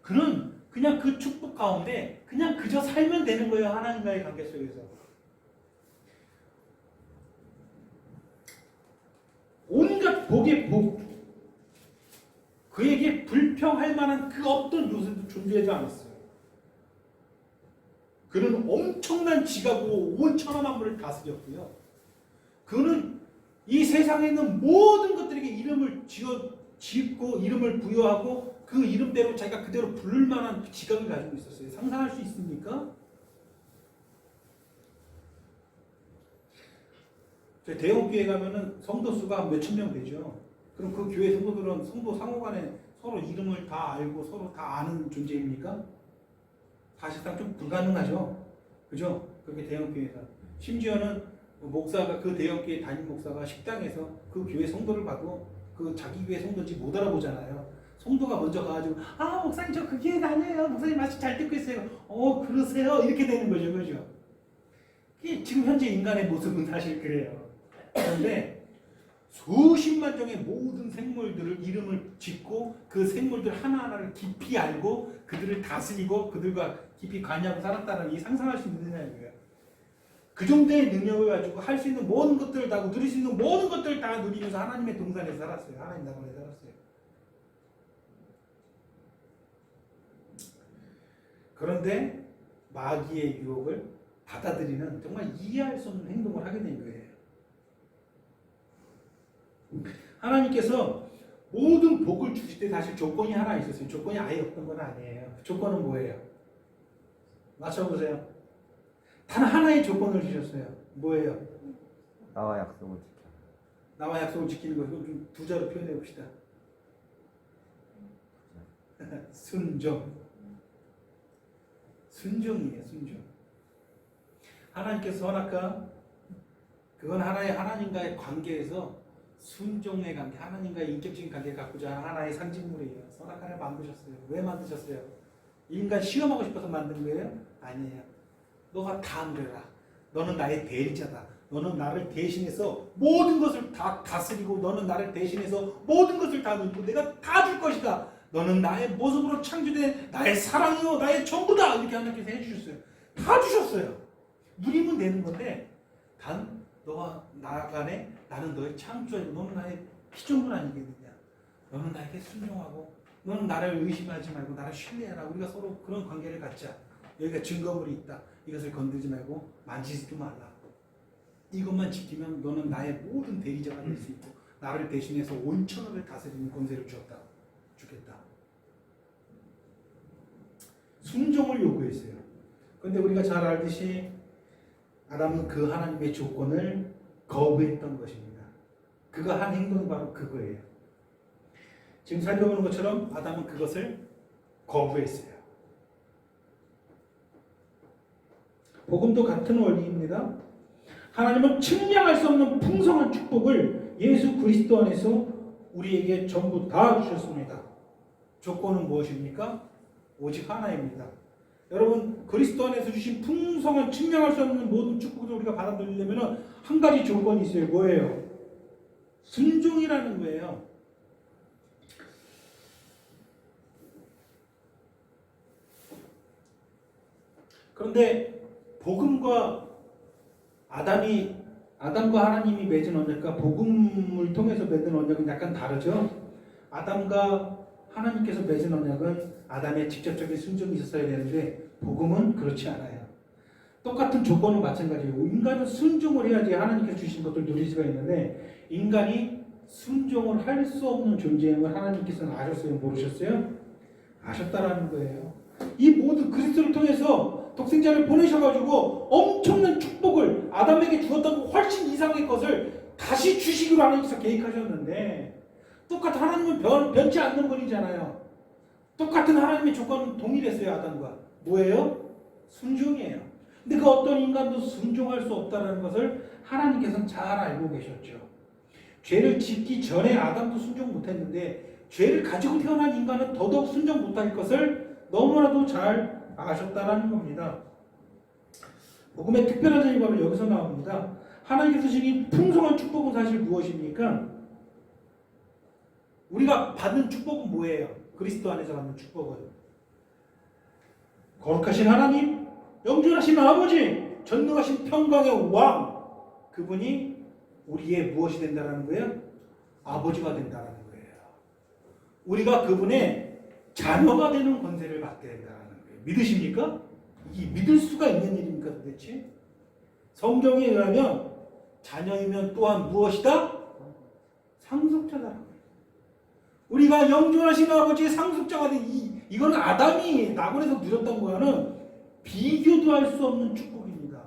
그는 그냥 그 축복 가운데 그냥 그저 살면 되는 거예요. 하나님과의 관계 속에서. 온갖 복의 복. 그에게 불평할 만한 그 어떤 요소도 존재하지 않았어요. 그는 엄청난 지각으로 온 천하만물을 다스렸고요. 그는 이 세상에 있는 모든 것들에게 이름을 짓고 이름을 부여하고 그 이름대로 자기가 그대로 부를 만한 지각을 가지고 있었어요. 상상할 수 있습니까? 저희 대형교회 가면은 성도 수가 몇천 명 되죠. 그럼 그 교회 성도들은 성도 상호간에 서로 이름을 다 알고 서로 다 아는 존재입니까? 사실상 좀 불가능하죠. 그죠? 그렇게 대형교회에서. 심지어는 목사가 그 대형교회 담임 목사가 식당에서 그 교회 성도를 봐도 그 자기 교회 성도인지 못 알아보잖아요. 성도가 먼저 가가지고 목사님 저 그 교회 다녀요. 목사님 말씀 잘 듣고 있어요. 그러세요? 이렇게 되는 거죠. 그죠? 지금 현재 인간의 모습은 사실 그래요. 그런데 수십만 종의 모든 생물들을 이름을 짓고 그 생물들 하나하나를 깊이 알고 그들을 다스리고 그들과 깊이 관여하고 살았다는 이 상상할 수 있는 거예요. 그 정도의 능력을 가지고 할 수 있는 모든 것들을 다 누릴 수 있는 모든 것들을 다 누리면서 하나님의 동산에 살았어요. 하나님 나라에 살았어요. 그런데 마귀의 유혹을 받아들이는 정말 이해할 수 없는 행동을 하게 된 거예요. 하나님께서 모든 복을 주실 때 사실 조건이 하나 있었어요. 조건이 아예 없던 건 아니에요. 조건은 뭐예요? 맞춰보세요. 단 하나의 조건을 주셨어요. 뭐예요? 나와 약속을 지켜. 나와 약속을 지키는 거. 좀 두 자로 표현해 봅시다. 순종. 순종이에요. 순종. 하나님께서 선악과 그건 하나님과의 관계에서 순종의 관계, 하나님과의 인격적인 관계를 갖고자 하는 하나의 상징물이에요. 선악과를 만드셨어요. 왜 만드셨어요? 인간 시험하고 싶어서 만든 거예요? 아니에요. 너가 다 누려라. 너는 나의 대리자다. 너는 나를 대신해서 모든 것을 다 다스리고 너는 나를 대신해서 모든 것을 다 누리고 내가 다 줄 것이다. 너는 나의 모습으로 창조된 나의 사랑이요 나의 전부다. 이렇게 하나님께서 해주셨어요. 다 주셨어요. 누리면 되는 건데 단 너가 나간에 나는 너의 창조이고 너는 나의 피조물 아니겠느냐. 너는 나에게 순종하고 너는 나를 의심하지 말고 나를 신뢰하라. 우리가 서로 그런 관계를 갖자. 여기가 증거물이 있다. 이것을 건들지 말고 만지지도 말라. 이것만 지키면 너는 나의 모든 대리자가 될 수 있고 나를 대신해서 온 천하를 다스리는 권세를 주겠다. 순종을 요구했어요. 그런데 우리가 잘 알듯이 아담은 그 하나님의 조건을 거부했던 것입니다. 그가 한 행동이 바로 그거예요. 지금 살펴보는 것처럼 아담은 그것을 거부했어요. 복음도 같은 원리입니다. 하나님은 측량할 수 없는 풍성한 축복을 예수 그리스도 안에서 우리에게 전부 다 주셨습니다. 조건은 무엇입니까? 오직 하나입니다. 여러분 그리스도 안에서 주신 풍성한 측량할 수 없는 모든 축복을 우리가 받아들이려면 한 가지 조건이 있어요. 뭐예요? 순종이라는 거예요. 그런데 복음과 아담과 하나님이 맺은 언약과 복음을 통해서 맺은 언약은 약간 다르죠. 아담과 하나님께서 맺은 언약은 아담의 직접적인 순종이 있었어야 되는데 복음은 그렇지 않아요. 똑같은 조건은 마찬가지예요. 인간은 순종을 해야지 하나님께서 주신 것들 누릴 수가 있는데 인간이 순종을 할 수 없는 존재임을 하나님께서는 아셨어요? 모르셨어요? 아셨다라는 거예요. 이 모든 그리스도를 통해서 독생자를 보내셔가지고 엄청난 축복을 아담에게 주었던 훨씬 이상의 것을 다시 주시기로 하나님께서 계획하셨는데 똑같은 하나님은 변치 않는 분이잖아요. 똑같은 하나님의 조건은 동일했어요. 아담과 뭐예요? 순종이에요. 근데 그 어떤 인간도 순종할 수 없다는 것을 하나님께서는 잘 알고 계셨죠. 죄를 짓기 전에 아담도 순종 못했는데 죄를 가지고 태어난 인간은 더더욱 순종 못할 것을 너무나도 잘 아셨다라는 겁니다. 복음의 특별한 점이 바로 여기서 나옵니다. 하나님께서 주신 풍성한 축복은 사실 무엇입니까? 우리가 받는 축복은 뭐예요? 그리스도 안에서 받는 축복은 거룩하신 하나님, 영존하신 아버지, 전능하신 평강의 왕, 그분이 우리의 무엇이 된다는 거예요? 아버지가 된다는 거예요. 우리가 그분의 자녀가 되는 권세를 받게 된다는 거예요. 믿으십니까? 이게 믿을 수가 있는 일입니까 도대체? 성경에 의하면 자녀이면 또한 무엇이다? 상속자다. 우리가 영존하신 아버지의 상속자가 된 이거는 아담이 낙원에서 누렸던 거와는 비교도 할 수 없는 축복입니다.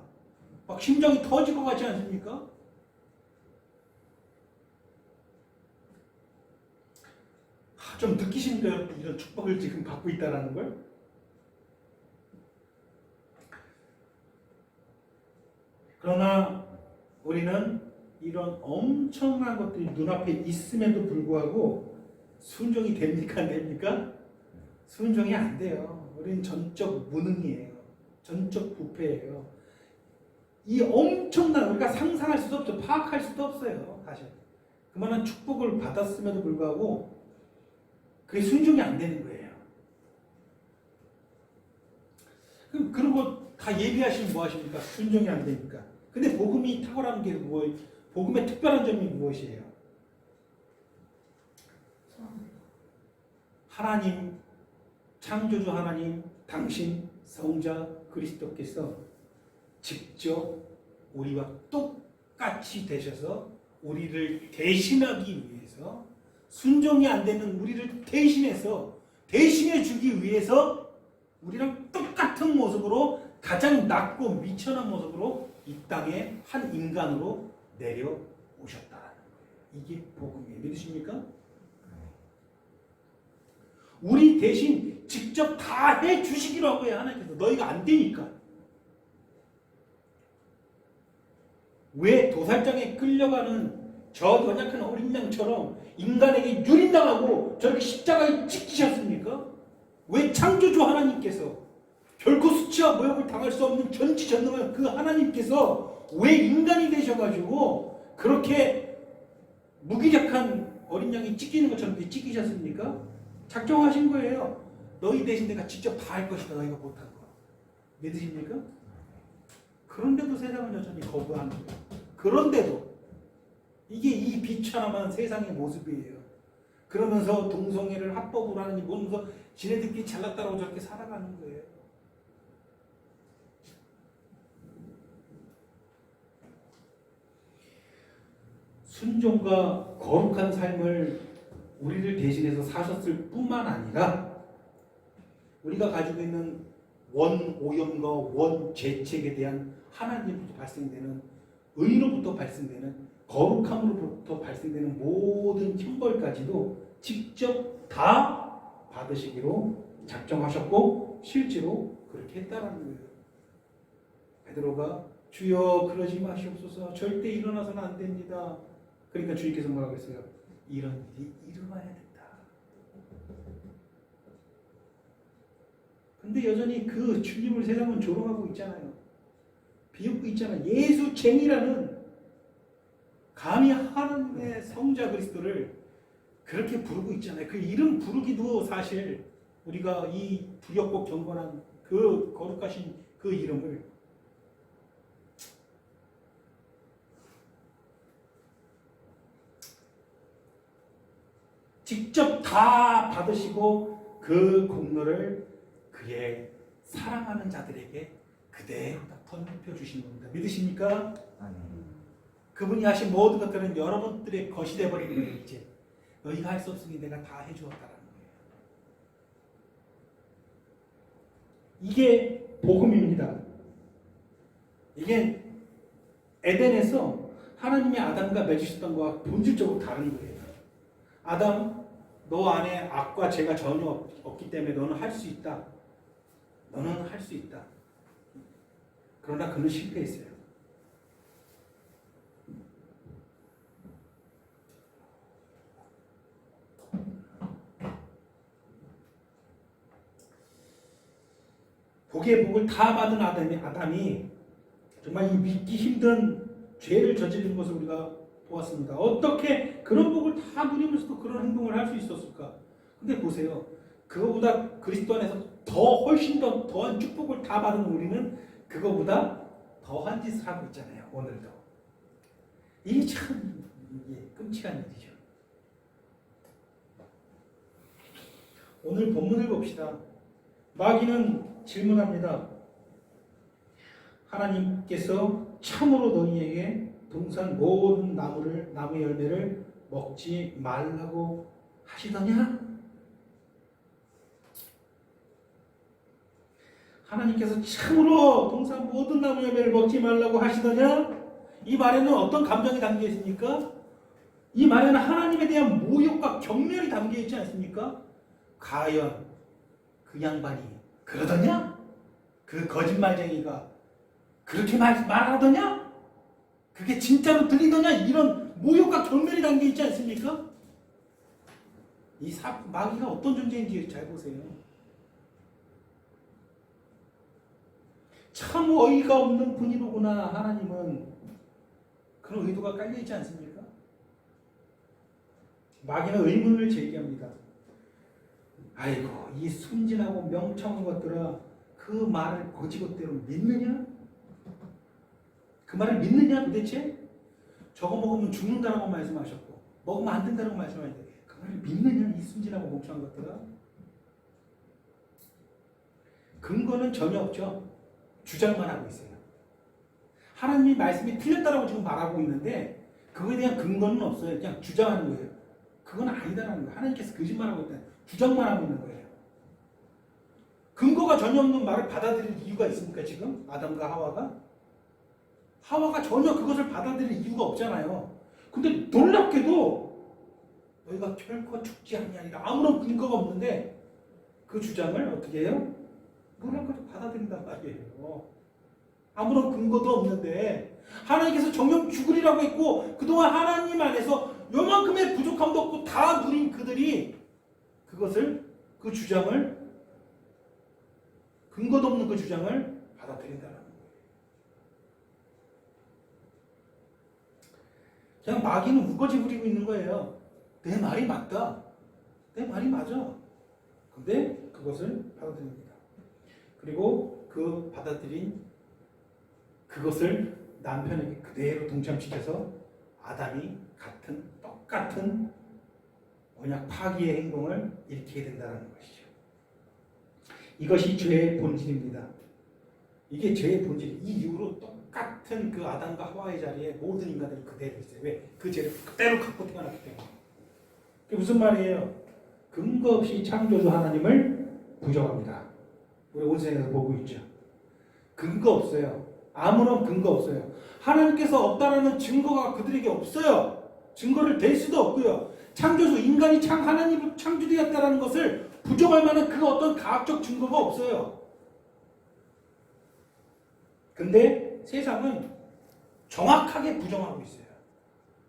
막 심장이 터질 것 같지 않습니까? 좀 느끼십니까? 여러분 이런 축복을 지금 받고 있다는 걸? 그러나 우리는 이런 엄청난 것들이 눈앞에 있음에도 불구하고 순종이 됩니까? 안 됩니까? 순종이 안 돼요. 우리는 전적 무능이에요. 전적 부패예요. 이 엄청난 우리가 상상할 수도 없죠. 파악할 수도 없어요. 사실 그만한 축복을 받았음에도 불구하고 그게 순종이 안 되는 거예요. 그럼 그런 거 다 예비하시면 뭐 하십니까? 순종이 안 되니까. 근데 복음이 탁월한 게 복음의 특별한 점이 무엇이에요? 하나님, 창조주 하나님, 당신 성자 그리스도께서 직접 우리와 똑같이 되셔서 우리를 대신하기 위해서 순종이 안 되는 우리를 대신해 주기 위해서 우리랑 똑같은 모습으로 가장 낮고 미천한 모습으로 이 땅에 한 인간으로 내려오셨다라는 거예요. 이게 복음이에요. 믿으십니까? 우리 대신 직접 다 해주시기로 한 거예요. 하나님께서. 너희가 안 되니까. 왜 도살장에 끌려가는 저 연약한 어린 양처럼 인간에게 유린당하고 저렇게 십자가에 찍히셨습니까? 왜 창조주 하나님께서 결코 수치와 모욕을 당할 수 없는 전지전능한 그 하나님께서 왜 인간이 되셔가지고 그렇게 무기력한 어린 양이 찢기는 것처럼 찢기셨습니까? 작정하신 거예요. 너희 대신 내가 직접 다 할 것이다. 너희가 못한 거. 믿으십니까? 그런데도 세상은 여전히 거부하는 거예요. 그런데도 이게 이 비천함한 세상의 모습이에요. 그러면서 동성애를 합법으로 하느니 보면서 지네들끼리 잘났다고 저렇게 살아가는 거예요. 순종과 거룩한 삶을 우리를 대신해서 사셨을 뿐만 아니라 우리가 가지고 있는 원오염과 원죄책에 대한 하나님으로부터 발생되는 의로부터 발생되는 거룩함으로부터 발생되는 모든 형벌까지도 직접 다 받으시기로 작정하셨고 실제로 그렇게 했다라는 거예요. 베드로가 주여 그러지 마시옵소서 절대 일어나서는 안 됩니다. 그러니까 주님께서 뭐라고 했어요? 이런 일이 일어나야 된다. 근데 여전히 그 주님을 세상은 조롱하고 있잖아요. 비웃고 있잖아요. 예수쟁이라는 감히 하나님의 성자 그리스도를 그렇게 부르고 있잖아요. 그 이름 부르기도 사실 우리가 이 두렵고 경건한 그 거룩하신 그 이름을 직접 다 받으시고 그 공로를 그의 사랑하는 자들에게 그대로 다 던져주시는 겁니다. 믿으십니까? 그분이 하신 모든 것들은 여러분들의 것이 되어버린 거예요. 이제 너희가 할 수 없으니 내가 다 해주었다라는 거예요. 이게 복음입니다. 이게 에덴에서 하나님이 아담과 맺으셨던 것과 본질적으로 다른 거예요. 아담, 너 안에 악과 죄가 전혀 없기 때문에 너는 할 수 있다. 너는 할 수 있다. 그러나 그는 실패했어요. 복의 복을 다 받은 아담이 정말 이 믿기 힘든 죄를 저지른 것을 우리가 보았습니다. 어떻게 그런 복을 다 누리면서도 그런 행동을 할 수 있었을까? 근데 보세요. 그거보다 그리스도 안에서 훨씬 더한 축복을 다 받은 우리는 그거보다 더한 짓을 하고 있잖아요. 오늘도. 이게 참 끔찍한 일이죠. 오늘 본문을 봅시다. 마귀는 질문합니다. 하나님께서 참으로 너희에게 동산 모든 나무 열매를 먹지 말라고 하시더냐? 하나님께서 참으로 동산 모든 나무 열매를 먹지 말라고 하시더냐? 이 말에는 어떤 감정이 담겨 있습니까? 이 말에는 하나님에 대한 모욕과 경멸이 담겨 있지 않습니까? 과연 그 양반이 그러더냐? 그 거짓말쟁이가 그렇게 말하더냐? 그게 진짜로 들리더냐? 이런 모욕과 경멸이 담겨 있지 않습니까? 이 마귀가 어떤 존재인지 잘 보세요. 참 어이가 없는 분이로구나. 하나님은 그런 의도가 깔려있지 않습니까? 마귀는 의문을 제기합니다. 아이고 이 순진하고 명청한 것들아 그 말을 거지것대로 믿느냐? 그 말을 믿느냐 도대체? 저거 먹으면 죽는다라고 말씀하셨고 먹으면 안 된다라고 말씀하셨는데 그 말을 믿느냐? 이 순진하고 멍청한 것들아? 근거는 전혀 없죠. 주장만 하고 있어요. 하나님의 말씀이 틀렸다라고 지금 말하고 있는데 그거에 대한 근거는 없어요. 그냥 주장하는 거예요. 그건 아니다라는 거예요. 하나님께서 거짓말하고 있다. 주장만 하고 있는 거예요. 근거가 전혀 없는 말을 받아들일 이유가 있습니까 지금? 아담과 하와가? 하와가 전혀 그것을 받아들일 이유가 없잖아요. 근데 놀랍게도 너희가 결코 죽지 아니하리라 아무런 근거가 없는데 그 주장을 어떻게 해요? 놀랍게도 받아들인단 말이에요. 아무런 근거도 없는데 하나님께서 정령 죽으리라고 했고 그동안 하나님 안에서 요만큼의 부족함도 없고 다 누린 그들이 그것을 그 주장을 근거도 없는 그 주장을 받아들인다는 거예요. 그냥 마귀는 우거지 부리고 있는 거예요. 내 말이 맞다. 내 말이 맞아. 근데 그것을 받아들입니다. 그리고 그 받아들인 그것을 남편에게 그대로 동참시켜서 아담이 똑같은 언약 파기의 행동을 일으키게 된다는 것이죠. 이것이 죄의 본질입니다. 이게 죄의 본질. 이 이후로 똑같은 그 아담과 하와의 자리에 모든 인간들이 그대로 있어요. 왜? 그 죄를 그대로 갖고 태어났기 때문에. 그게 무슨 말이에요? 근거 없이 창조주 하나님을 부정합니다. 우리 온생에서 보고 있죠. 근거 없어요. 아무런 근거 없어요. 하나님께서 없다라는 증거가 그들에게 없어요. 증거를 댈 수도 없고요. 창조주 인간이 하나님으로 창조되었다라는 것을 부정할 만한 그 어떤 과학적 증거가 없어요. 근데 세상은 정확하게 부정하고 있어요.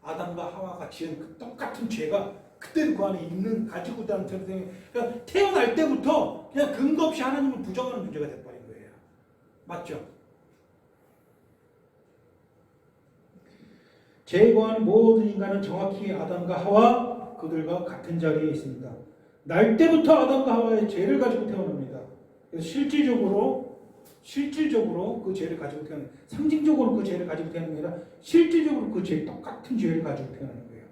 아담과 하와가 지은 그 똑같은 죄가 그대로 그 안에 있는 가지고 있다는 때문에 그러니까 태어날 때부터 그냥 근거 없이 하나님을 부정하는 문제가 돼버린 거예요. 맞죠? 죄에 거하는 모든 인간은 정확히 아담과 하와 그들과 같은 자리에 있습니다. 날 때부터 아담과 하와의 죄를 가지고 태어납니다. 그래서 실질적으로 그 죄를 가지고 태어나는 상징적으로 그 죄를 가지고 태어나는 게 아니라 실질적으로 그 죄 똑같은 죄를 가지고 태어나는 거예요.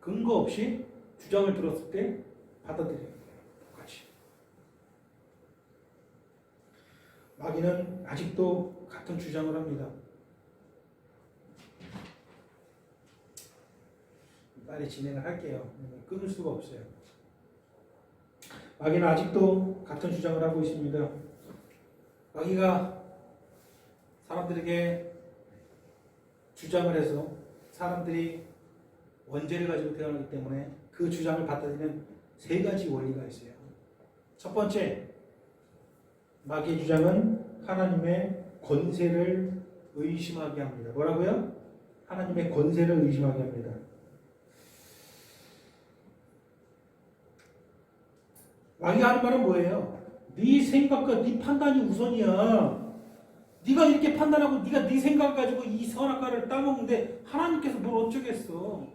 근거 없이 주장을 들었을 때 받아들이는 거예요. 똑같이. 마귀는 아직도 같은 주장을 합니다. 빨리 진행을 할게요. 끊을 수가 없어요. 마귀는 아직도 같은 주장을 하고 있습니다. 마귀가 사람들에게 주장을 해서 사람들이 원죄를 가지고 태어나기 때문에 그 주장을 받아들이는 세 가지 원리가 있어요. 첫 번째, 마귀의 주장은 하나님의 권세를 의심하게 합니다. 뭐라고요? 하나님의 권세를 의심하게 합니다. 마귀가 하는 말은 뭐예요? 네 생각과 네 판단이 우선이야. 네가 이렇게 판단하고 네가 네 생각 가지고 이 선악과를 따먹는데 하나님께서 뭘 어쩌겠어?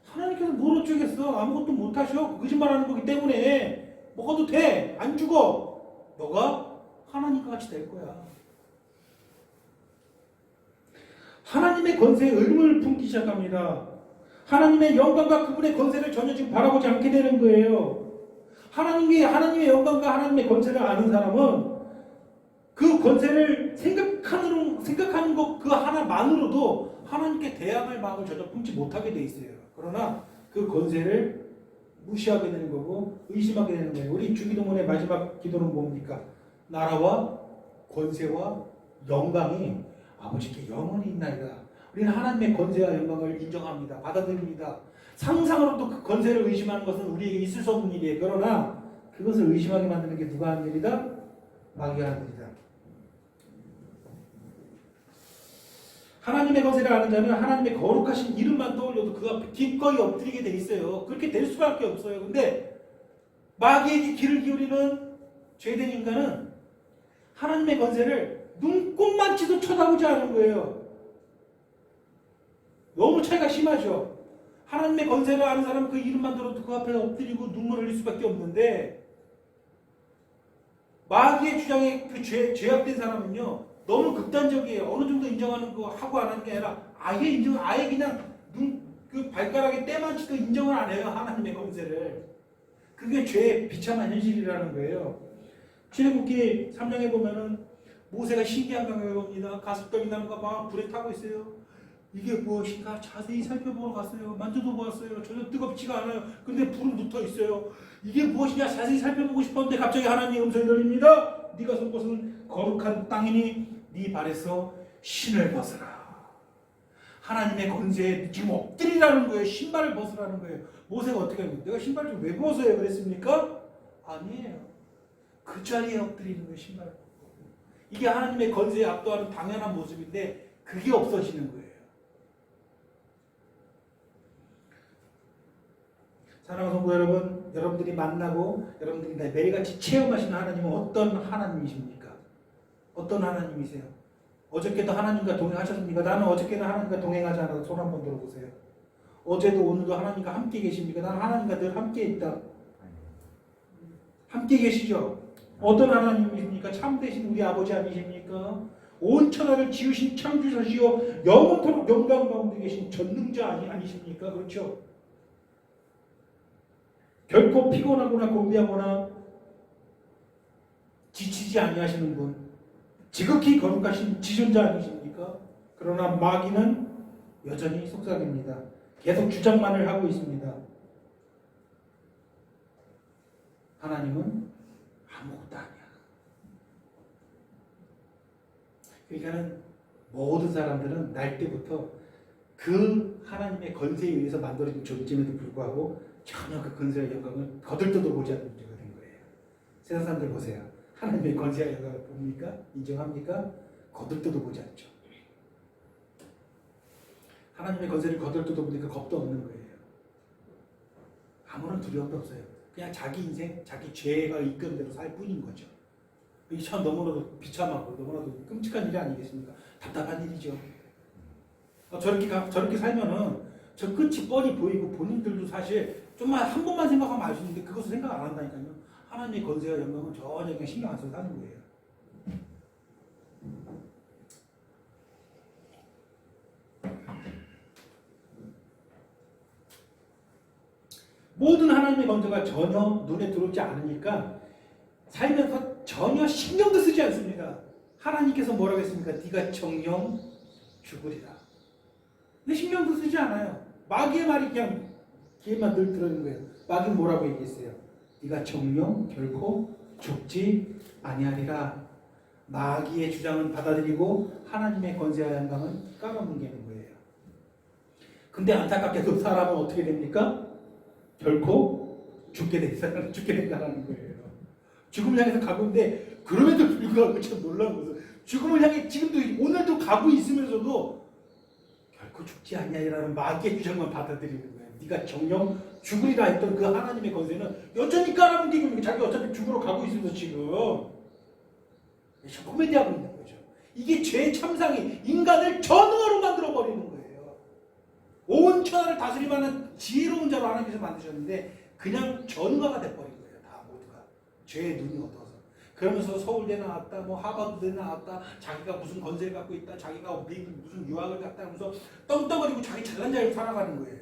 하나님께서 뭘 어쩌겠어? 아무것도 못하셔. 거짓말하는 거기 때문에 먹어도 돼. 안 죽어. 너가 하나님과 같이 될 거야. 하나님의 권세에 의문을 품기 시작합니다. 하나님의 영광과 그분의 권세를 전혀 지금 바라보지 않게 되는 거예요. 하나님의 영광과 하나님의 권세를 아는 사람은 그 권세를 생각하는 것 그 하나만으로도 하나님께 대항할 마음을 전혀 품지 못하게 돼 있어요. 그러나 그 권세를 무시하게 되는 거고 의심하게 되는 거예요. 우리 주기도문의 마지막 기도는 뭡니까? 나라와 권세와 영광이 아버지께 영원히 있나이다. 우리는 하나님의 권세와 영광을 인정합니다. 받아들입니다. 상상으로도 그 권세를 의심하는 것은 우리에게 있을 수 없는 일이에요. 그러나 그것을 의심하게 만드는 게 누가 하는 일이다? 마귀가 하는 일이다. 하나님의 권세를 아는 자는 하나님의 거룩하신 이름만 떠올려도 그 앞에 기꺼이 엎드리게 돼 있어요. 그렇게 될 수밖에 없어요. 근데 마귀에게 귀를 기울이는 죄된 인간은 하나님의 권세를 눈꼽만치도 쳐다보지 않은 거예요. 너무 차이가 심하죠. 하나님의 권세를 아는 사람은 그 이름만 들어도 그 앞에 엎드리고 눈물을 흘릴 수밖에 없는데 마귀의 주장에 그 죄악된 사람은요 너무 극단적이에요. 어느 정도 인정하는 거 하고 안 하는 게 아니라 아예 그냥 그 발가락에 때만치도 인정을 안 해요. 하나님의 권세를. 그게 죄의 비참한 현실이라는 거예요. 출애굽기 3장에 보면은 모세가 신기한 광경을 봅니다. 가습떡이 나는가 막 불에 타고 있어요. 이게 무엇인가 자세히 살펴보러 갔어요. 만져도 보았어요. 전혀 뜨겁지가 않아요. 근데 불은 붙어 있어요. 이게 무엇이냐 자세히 살펴보고 싶었는데 갑자기 하나님의 음성이 들립니다. 네가 선 곳은 거룩한 땅이니 네 발에서 신을 벗으라. 하나님의 권세에 지금 엎드리라는 거예요. 신발을 벗으라는 거예요. 모세가 어떻게 합니까? 내가 신발을 좀 왜 벗어요? 그랬습니까? 아니에요. 그 자리에 엎드리는 거예요. 신발을 벗고. 이게 하나님의 권세에 압도하는 당연한 모습인데 그게 없어지는 거예요. 사랑하는 성도 여러분, 여러분들이 만나고 여러분들이 매일같이 체험하시는 하나님은 어떤 하나님이십니까? 어떤 하나님이세요? 어저께도 하나님과 동행하셨습니까? 나는 어저께는 하나님과 동행하지 않아서 손 한번 들어보세요. 어제도 오늘도 하나님과 함께 계십니까? 나는 하나님과 늘 함께 있다. 함께 계시죠? 어떤 하나님이십니까? 참되신 우리 아버지 아니십니까? 온 천하를 지으신 창조자시요 영원토록 영광 가운데 계신 전능자 아니십니까? 그렇죠? 결코 피곤하거나 곤비하거나 지치지 아니하시는 분, 지극히 거룩하신 지존자 아니십니까? 그러나 마귀는 여전히 속삭입니다. 계속 주장만을 하고 있습니다. 하나님은 아무것도 아니야. 그러니까는 모든 사람들은 날 때부터 그 하나님의 권세에 의해서 만들어진 존재임에도 불구하고 전혀 그 권세와 영광을 거들떠도 보지 않는 존재가 된 거예요. 세상 사람들 보세요. 하나님의 권세와 영광을 봅니까? 인정합니까? 거들떠도 보지 않죠. 하나님의 권세를 거들떠도 보니까 겁도 없는 거예요. 아무런 두려움도 없어요. 그냥 자기 인생, 자기 죄가 이끄는 대로 살 뿐인 거죠. 이게 참 너무나도 비참하고 너무나도 끔찍한 일이 아니겠습니까? 답답한 일이죠. 저렇게 살면은 저 끝이 뻔히 보이고 본인들도 사실 좀만 한 번만 생각하면 알 수 있는데 그것을 생각 안 한다니까요. 하나님의 권세와 영광은 전혀 그냥 신경 안 써서 사는 거예요. 모든 하나님의 권세가 전혀 눈에 들어오지 않으니까 살면서 전혀 신경도 쓰지 않습니다. 하나님께서 뭐라고 했습니까? 네가 정령 죽으리라. 근데 신경도 쓰지 않아요. 마귀의 말이 그냥 귀에만 늘 들어있는 거예요. 마귀는 뭐라고 얘기했어요? 네가 정령 결코 죽지 아니하리라. 마귀의 주장은 받아들이고 하나님의 권세와 영광은 깔아뭉개는 거예요. 근데 안타깝게도 사람은 어떻게 됩니까? 결코 죽게 된다는 거예요. 죽음을 향해서 가고 있는데 그럼에도 불구하고 참 놀라운 것은 죽음을 향해 지금도 오늘도 가고 있으면서도 결코 죽지 않냐라는 마귀의 주장만 받아들이는 거예요. 네가 정령 죽으리라 했던 그 하나님의 권세는 여전히 깔아뭉개고 있는 거예요. 자기가 어차피 죽으러 가고 있으면서 지금 코미디하고 있는 거죠. 이게 죄의 참상이 인간을 전능으로 만들어버리는 거예요. 온 천하를 다스리만한 지혜로운 자로 하나님께서 만드셨는데 그냥 전가가 돼버린 거예요. 다 모두가 죄의 눈이 어두워서. 그러면서 서울대 나왔다, 뭐 하버드대 나왔다, 자기가 무슨 권세를 갖고 있다, 자기가 미국 무슨 유학을 갔다 하면서 떵떵거리고 자기 잘난 자로 살아가는 거예요.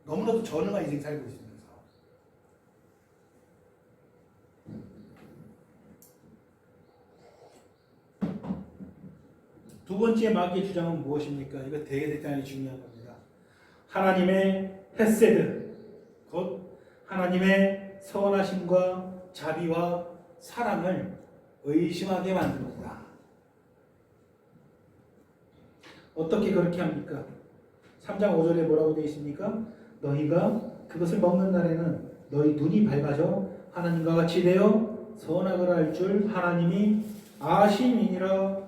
너무나도 전능한 인생 살고 있으면서. 두 번째 마귀의 주장은 무엇입니까? 이거 되게 대단히 중요한 겁니다. 하나님의 헤세드, 곧 하나님의 선하심과 자비와 사랑을 의심하게 만듭니다. 어떻게 그렇게 합니까? 3장 5절에 뭐라고 되어 있습니까? 너희가 그것을 먹는 날에는 너희 눈이 밝아져 하나님과 같이 되어 선악을 알 줄 하나님이 아심이니라.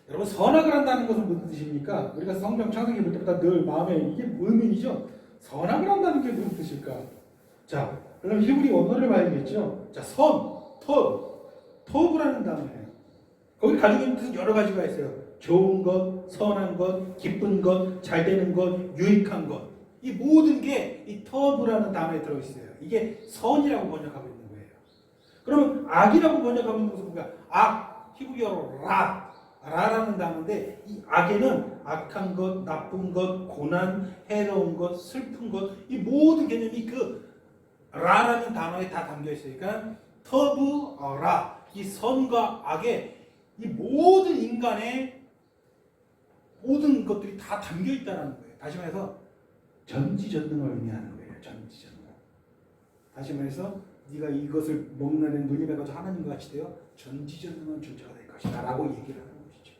여러분, 선악을 한다는 것은 무슨 뜻입니까? 우리가 성경 창세기 볼 때마다 늘 마음에 이게 무슨 의미죠? 선악을 한다는 게 무슨 뜻일까? 자, 그럼 히브리 원어를 봐야겠죠? 자, 터브라는 단어예요. 거기 가지고 있는 뜻은 여러 가지가 있어요. 좋은 것, 선한 것, 기쁜 것, 잘 되는 것, 유익한 것. 이 모든 게 이 터브라는 단어에 들어있어요. 이게 선이라고 번역하고 있는 거예요. 그러면 악이라고 번역하고 있는 것은 뭔가? 악, 히브리어로 라라는 단어인데 이 악에는 악한 것, 나쁜 것, 고난, 해로운 것, 슬픈 것, 이 모든 개념이 그 라라는 단어에 다 담겨 있어요. 그러니까 터브, 라, 이 선과 악의 이 모든 인간의 모든 것들이 다 담겨 있다는 거예요. 다시 말해서 전지전능을 의미하는 거예요. 전지전능. 다시 말해서 네가 이것을 먹는 날에 눈이 맑아져 하나님과 같이 되어 전지전능한 존재가 될 것이다 라고 얘기를 하는 것이죠.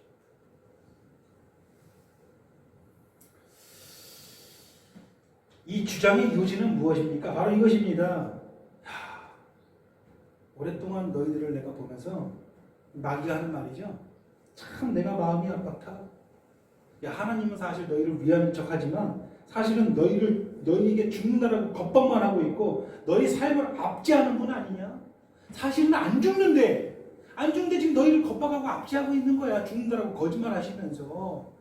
이 주장의 요지는 무엇입니까? 바로 이것입니다. 오랫동안 너희들을 내가 보면서 마귀가 하는 말이죠. 참 내가 마음이 아팠다. 야, 하나님은 사실 너희를 위하는 척하지만 사실은 너희에게 죽는다라고 겁박만 하고 있고 너희 삶을 압제하는 분 아니냐? 사실은 안 죽는데 지금 너희를 겁박하고 압제하고 있는 거야. 죽는다라고 거짓말 하시면서.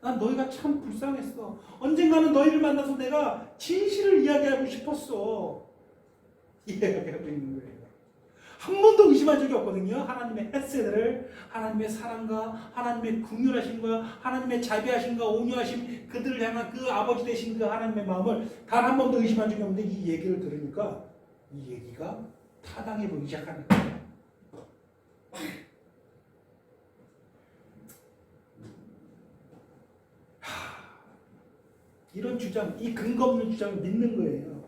난 너희가 참 불쌍했어. 언젠가는 너희를 만나서 내가 진실을 이야기하고 싶었어. 이야기하고 있는 거예요. 한 번도 의심한 적이 없거든요. 하나님의 헤세드를, 하나님의 사랑과 하나님의 긍휼하심과 하나님의 자비하심과 온유하심, 그들을 향한 그 아버지 되신 그 하나님의 마음을 단 한 번도 의심한 적이 없는데 이 얘기를 들으니까 이 얘기가 타당해 보이기 시작하는 거예요. 이런 주장, 이 근거 없는 주장을 믿는 거예요.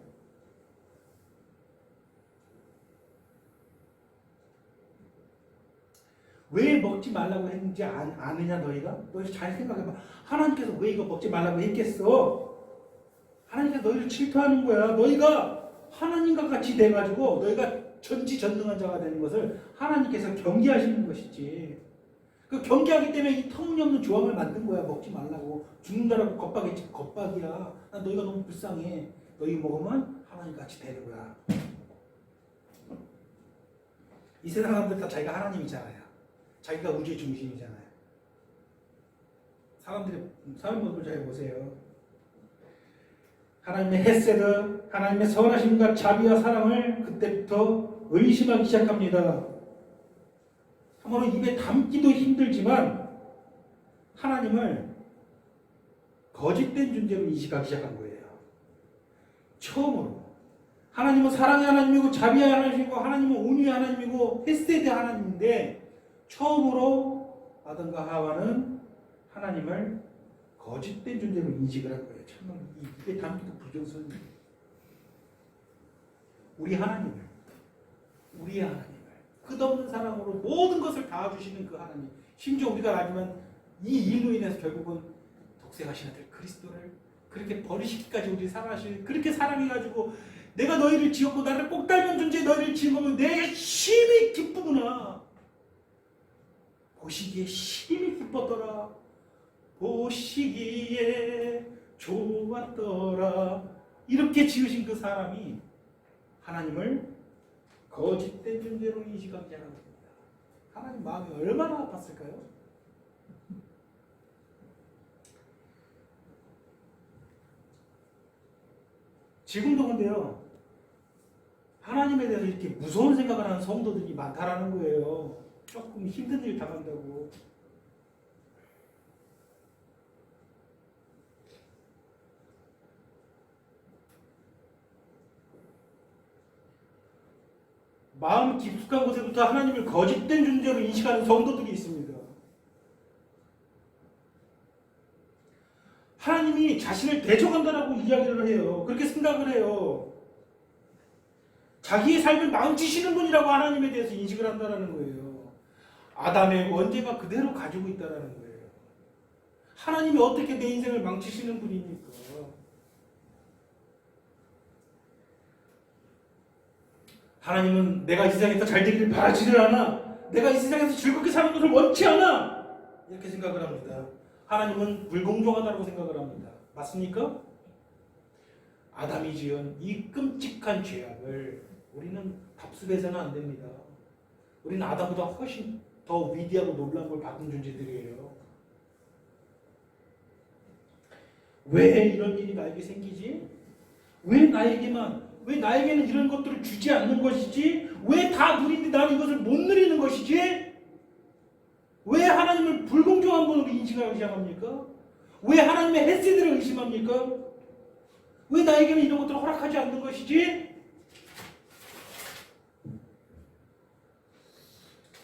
왜 먹지 말라고 했는지 아느냐 너희가? 너희 잘 생각해봐. 하나님께서 왜 이거 먹지 말라고 했겠어? 하나님께서 너희를 질투하는 거야. 너희가 하나님과 같이 돼가지고 너희가 전지전능한 자가 되는 것을 하나님께서 경계하시는 것이지. 그 경계하기 때문에 이 터무니없는 조항을 만든 거야. 먹지 말라고. 죽는다라고 겁박했지. 겁박이야. 난 너희가 너무 불쌍해. 너희 먹으면 하나님 같이 되는 거야. 이 세상 사람들 다 자기가 하나님이잖아요. 자기가 우주의 중심이잖아요. 사람 모습을 잘 보세요. 하나님의 헤세드, 하나님의 선하심과 자비와 사랑을 그때부터 의심하기 시작합니다. 참으로 입에 담기도 힘들지만 하나님을 거짓된 존재로 인식하기 시작한 거예요. 처음으로. 하나님은 사랑의 하나님이고 자비의 하나님이고 하나님은 온유의 하나님이고 헤세드의 하나님인데 처음으로 아담과 하와는 하나님을 거짓된 존재로 인식을 한 거예요. 참으로 입에 담기도 부정선이에요. 우리의 하나님을 끝없는 사랑으로 모든 것을 다 주시는 그 하나님. 심지어 우리가 알지만 이 일로 인해서 결국은 독생하신 아들 그리스도를 그렇게 버리시기까지 우리 사랑하시는 그렇게 사랑해가지고 내가 너희를 지었고 나를 꼭 닮은 존재에 너희를 지으면 내게 심히 기쁘구나. 보시기에 심히 기뻤더라. 보시기에 좋았더라. 이렇게 지으신 그 사람이 하나님을 거짓된 존재로 인식하기 시작합니다. 하나님 마음이 얼마나 아팠을까요? 지금도 근데요. 하나님에 대해서 이렇게 무서운 생각을 하는 성도들이 많다라는 거예요. 조금 힘든 일 당한다고. 마음 깊숙한 곳에부터 하나님을 거짓된 존재로 인식하는 성도들이 있습니다. 하나님이 자신을 대적한다라고 이야기를 해요. 그렇게 생각을 해요. 자기의 삶을 망치시는 분이라고 하나님에 대해서 인식을 한다는 거예요. 아담의 원죄가 그대로 가지고 있다는 거예요. 하나님이 어떻게 내 인생을 망치시는 분입니까? 하나님은 내가 이 세상에서 잘 되기를 바라지를 않아. 내가 이 세상에서 즐겁게 사는 것을 원치 않아. 이렇게 생각을 합니다. 하나님은 불공정하다고 생각을 합니다. 맞습니까? 아담이 지은 이 끔찍한 죄악을 우리는 답습해서는 안 됩니다. 우리는 아담보다 훨씬 더 위대하고 놀라운 걸 받은 존재들이에요. 왜 이런 일이 나에게 생기지? 왜 나에게는 이런 것들을 주지 않는 것이지? 왜 다 누리는데 나는 이것을 못 누리는 것이지? 왜 하나님을 불공정한 분으로 인식하기 시작합니까? 왜 하나님의 헤세드를 의심합니까? 왜 나에게는 이런 것들을 허락하지 않는 것이지?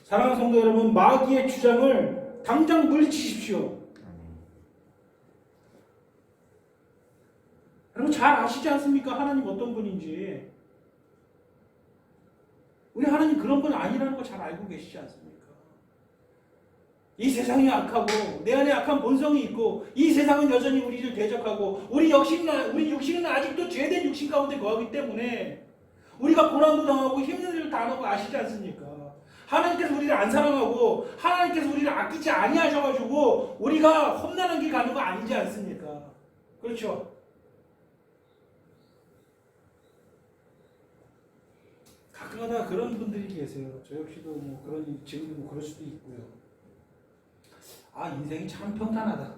사랑하는 성도 여러분, 마귀의 주장을 당장 물리치십시오. 여러분 잘 아시지 않습니까? 하나님 어떤 분인지. 우리 하나님 그런 분 아니라는 거 잘 알고 계시지 않습니까? 이 세상이 악하고 내 안에 악한 본성이 있고 이 세상은 여전히 우리를 대적하고 우리 육신은 아직도 죄된 육신 가운데 거하기 때문에 우리가 고난도 당하고 힘든 일을 당하고 아시지 않습니까? 하나님께서 우리를 안 사랑하고 하나님께서 우리를 아끼지 아니하셔가지고 우리가 험난한 길 가는 거 아니지 않습니까? 그렇죠? 가끔가다 그런 분들이 계세요. 저 역시도 뭐 그런 지금도 뭐 그럴 수도 있고요. 아 인생이 참 평탄하다.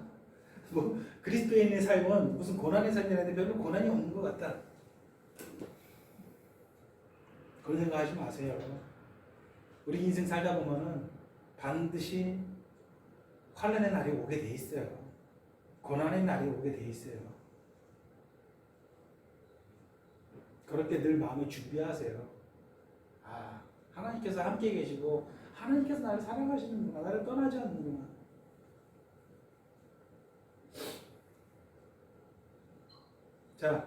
뭐 그리스도인의 삶은 무슨 고난의 삶이라는데 별로 고난이 없는 것 같다. 그런 생각하지 마세요. 우리 인생 살다 보면은 반드시 환난의 날이 오게 돼 있어요. 고난의 날이 오게 돼 있어요. 그럴 때 늘 마음을 준비하세요. 아, 하나님께서 함께 계시고 하나님께서 나를 사랑하시는구나. 나를 떠나지 않는구나. 자,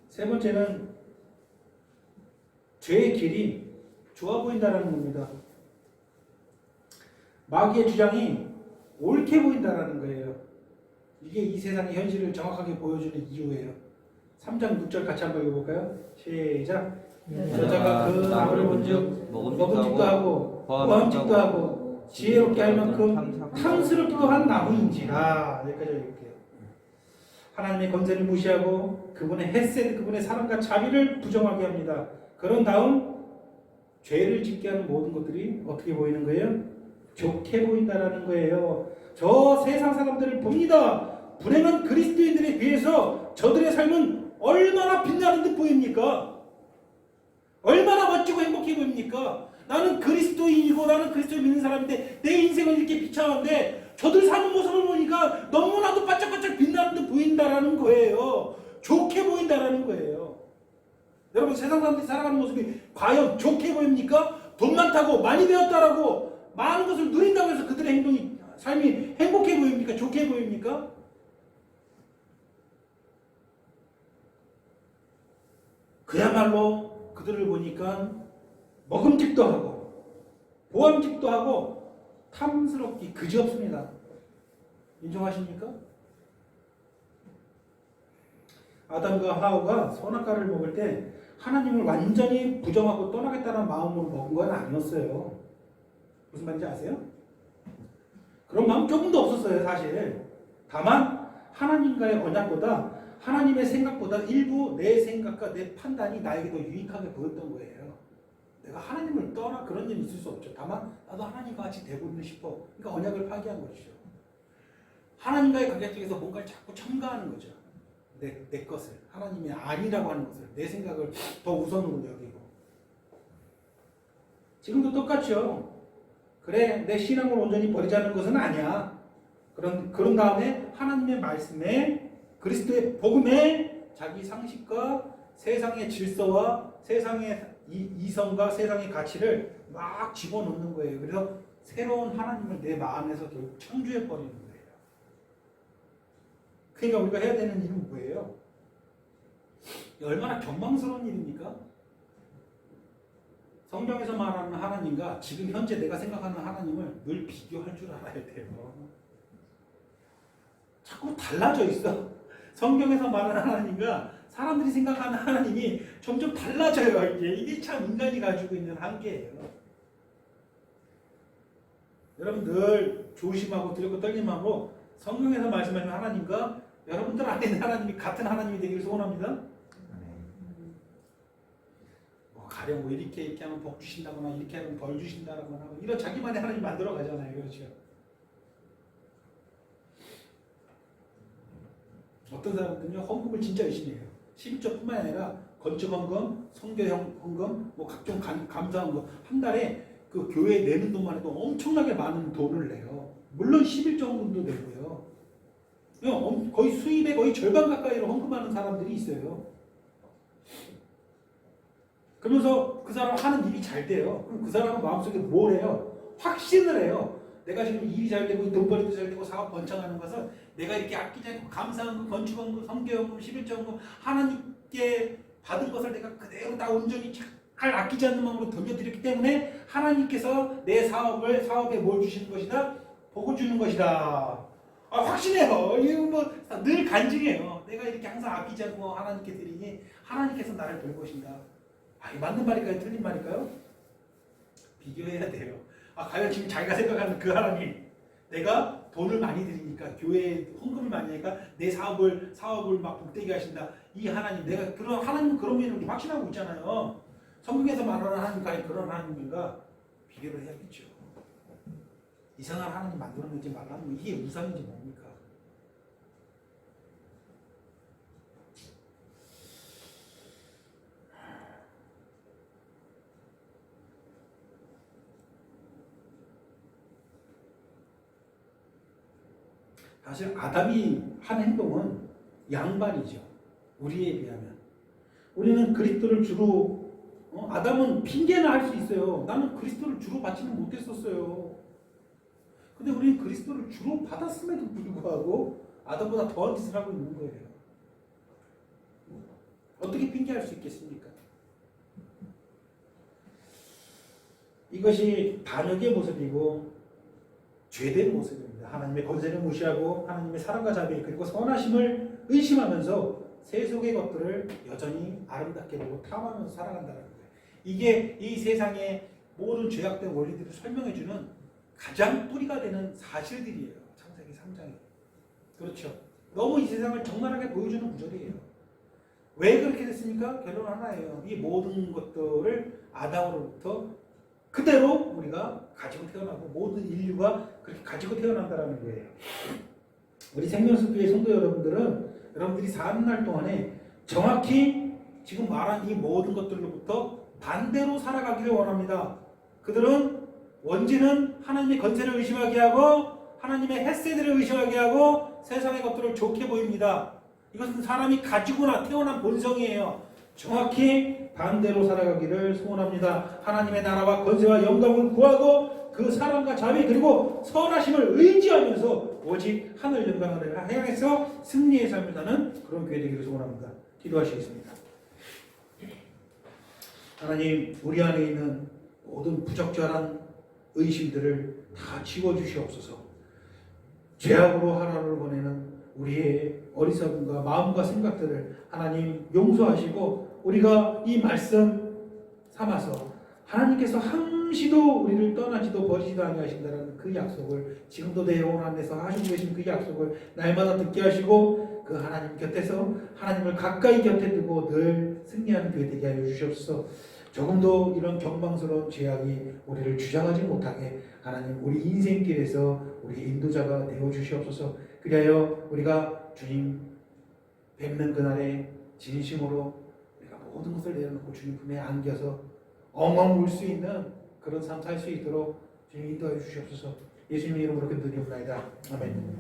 세 번째는 죄의 길이 좋아 보인다라는 겁니다. 마귀의 주장이 옳게 보인다라는 거예요. 이게 이 세상의 현실을 정확하게 보여주는 이유예요. 3장 6절 같이 한번 읽어볼까요? 시작. 여자가 그 나무를 본즉 먹음직도 하고 보암직도 하고 지혜롭게 할 만큼 탐스럽기도 한 나무인지라. 여기까지 읽을게요. 하나님의 권세를 무시하고 그분의 헤세드, 그분의 사랑과 자비를 부정하게 합니다. 그런 다음 죄를 짓게 하는 모든 것들이 어떻게 보이는 거예요? 좋게 보인다라는 거예요. 저 세상 사람들을 봅니다. 불행한 그리스도인들에 비해서 저들의 삶은 얼마나 빛나는 듯 보입니까? 얼마나 멋지고 행복해 보입니까? 나는 그리스도인이고 나는 그리스도를 믿는 사람인데 내 인생을 이렇게 비춰하는데 저들 사는 모습을 보니까 너무나도 반짝반짝 빛나는 듯 보인다라는 거예요. 좋게 보인다라는 거예요. 여러분 세상 사람들이 살아가는 모습이 과연 좋게 보입니까? 돈 많다고 많이 배웠다라고 많은 것을 누린다고 해서 그들의 행동이 삶이 행복해 보입니까? 좋게 보입니까? 그야말로 그들을 보니까 먹음직도 하고 보암직도 하고 탐스럽기 그지없습니다. 인정하십니까? 아담과 하와가 선악과를 먹을 때 하나님을 완전히 부정하고 떠나겠다는 마음으로 먹은 건 아니었어요. 무슨 말인지 아세요? 그런 마음 조금도 없었어요, 사실. 다만 하나님과의 언약보다 하나님의 생각보다 일부 내 생각과 내 판단이 나에게 더 유익하게 보였던 거예요. 내가 하나님을 떠나 그런 일이 있을 수 없죠. 다만 나도 하나님과 같이 되고 싶어. 그러니까 언약을 파기한 것이죠. 하나님과의 관계 속에서 뭔가를 자꾸 첨가하는 거죠. 내 것을, 하나님이 아니라고 하는 것을, 내 생각을 더 우선으로 여기고. 지금도 똑같죠. 그래, 내 신앙을 온전히 버리자는 것은 아니야. 그런 다음에 하나님의 말씀에 그리스도의 복음에 자기 상식과 세상의 질서와 세상의 이성과 세상의 가치를 막 집어넣는 거예요. 그래서 새로운 하나님을 내 마음에서 결국 창조해 버리는 거예요. 그러니까 우리가 해야 되는 일은 뭐예요? 얼마나 경망스러운 일입니까? 성경에서 말하는 하나님과 지금 현재 내가 생각하는 하나님을 늘 비교할 줄 알아야 돼요. 자꾸 달라져 있어. 성경에서 말하는 하나님과 사람들이 생각하는 하나님이 점점 달라져요. 이게 참 인간이 가지고 있는 한계예요. 여러분 늘 조심하고 두렵고 떨림하고 성경에서 말씀하시는 하나님과 여러분들 안에 있는 하나님이 같은 하나님이 되기를 소원합니다. 가령 뭐 이렇게 하면 복 주신다거나 이렇게 하면 벌 주신다거나 이런 자기만의 하나님 만들어 가잖아요. 그렇죠? 어떤 사람들은요 헌금을 진짜 열심히 해요. 11조뿐만 아니라 건축 헌금, 선교 헌금, 뭐 각종 감사 헌금 한 달에 그 교회에 내는 돈만 해도 엄청나게 많은 돈을 내요. 물론 11조 헌금도 내고요. 거의 수입의 거의 절반 가까이로 헌금하는 사람들이 있어요. 그러면서 그 사람 하는 일이 잘 돼요. 그럼 그 사람은 마음속에 뭘 해요? 확신을 해요. 내가 지금 일이 잘 되고 돈벌이도 잘 되고 사업 번창하는 것은 내가 이렇게 아끼지 않고 감사한금, 건축원금, 성교원금, 11조원금 하나님께 받은 것을 내가 그대로 다 온전히 잘 아끼지 않는 마음으로 돌려드렸기 때문에 하나님께서 내 사업에 뭘 주시는 것이다? 복을 주는 것이다. 확신해요. 이거 뭐 늘 간증해요. 내가 이렇게 항상 아끼지 않고 하나님께 드리니 하나님께서 나를 돌보신다. 이게 맞는 말일까요? 틀린 말일까요? 비교해야 돼요. 과연 지금 자기가 생각하는 그 하나님, 내가 돈을 많이 드리니까 교회에 헌금을 많이 하니까 내 사업을 막 복되게 하신다. 이 하나님, 내가 그런 하나님 그런 면을 확신하고 있잖아요. 성경에서 말하는 하나님과 그런 하나님인가 비교를 해야겠죠. 이상한 하나님 만들어내지 말라는 거, 이게 우상인지 뭡니까? 사실 아담이 한 행동은 양반이죠. 우리에 비하면. 우리는 그리스도를 주로 아담은 핑계나 할 수 있어요. 나는 그리스도를 주로 받지는 못했었어요. 근데 우리는 그리스도를 주로 받았음에도 불구하고 아담보다 더한 짓을 하고 있는 거예요. 어떻게 핑계할 수 있겠습니까? 이것이 반역의 모습이고 죄된 모습입니다. 하나님의 권세를 무시하고 하나님의 사랑과 자비 그리고 선하심을 의심하면서 세속의 것들을 여전히 아름답게 보고 탐하면서 살아간다는 거예요. 이게 이 세상의 모든 죄악된 원리들을 설명해주는 가장 뿌리가 되는 사실들이에요. 창세기 3장에. 그렇죠. 너무 이 세상을 적나라하게 보여주는 구절이에요. 왜 그렇게 됐습니까? 결론은 하나예요. 이 모든 것들을 아담으로부터 그대로 우리가 가지고 태어나고 모든 인류가 그렇게 가지고 태어난다는 거예요. 우리 생명수교의 성도 여러분들이 사는 날 동안에 정확히 지금 말한 이 모든 것들로부터 반대로 살아가기를 원합니다. 그들은 원진은 하나님의 권세를 의심하게 하고 하나님의 햇세들을 의심하게 하고 세상의 것들을 좋게 보입니다. 이것은 사람이 가지고나 태어난 본성이에요. 정확히 반대로 살아가기를 소원합니다. 하나님의 나라와 권세와 영광을 구하고 그 사랑과 자비 그리고 선하심을 의지하면서 오직 하늘 영광을 향해서 승리의 삶을 사는 그런 교회 되기를 소원합니다. 기도하시겠습니다. 하나님, 우리 안에 있는 모든 부적절한 의심들을 다 지워주시옵소서. 죄악으로 하루를 보내는 우리의 어리석음과 마음과 생각들을 하나님 용서하시고 우리가 이 말씀 삼아서 하나님께서 함시도 우리를 떠나지도 버리지도 아니하신다는 그 약속을 지금도 내 영혼 안에서 하시고 계신 그 약속을 날마다 듣게 하시고 그 하나님 곁에서 하나님을 가까이 곁에 두고 늘 승리하는 교회 되게 하여 주시옵소서. 조금도 이런 경망스러운 죄악이 우리를 주장하지 못하게 하나님 우리 인생길에서 우리 인도자가 되어 주시옵소서. 그리하여 우리가 주님 뵙는 그날에 진심으로 우리가 모든 것을 내려놓고 주님 품에 안겨서 엉엉 울 수 있는 그런 삶 살 수 있도록 주님 인도하여 주시옵소서. 예수님의 이름으로 기도드리옵나이다. 아멘.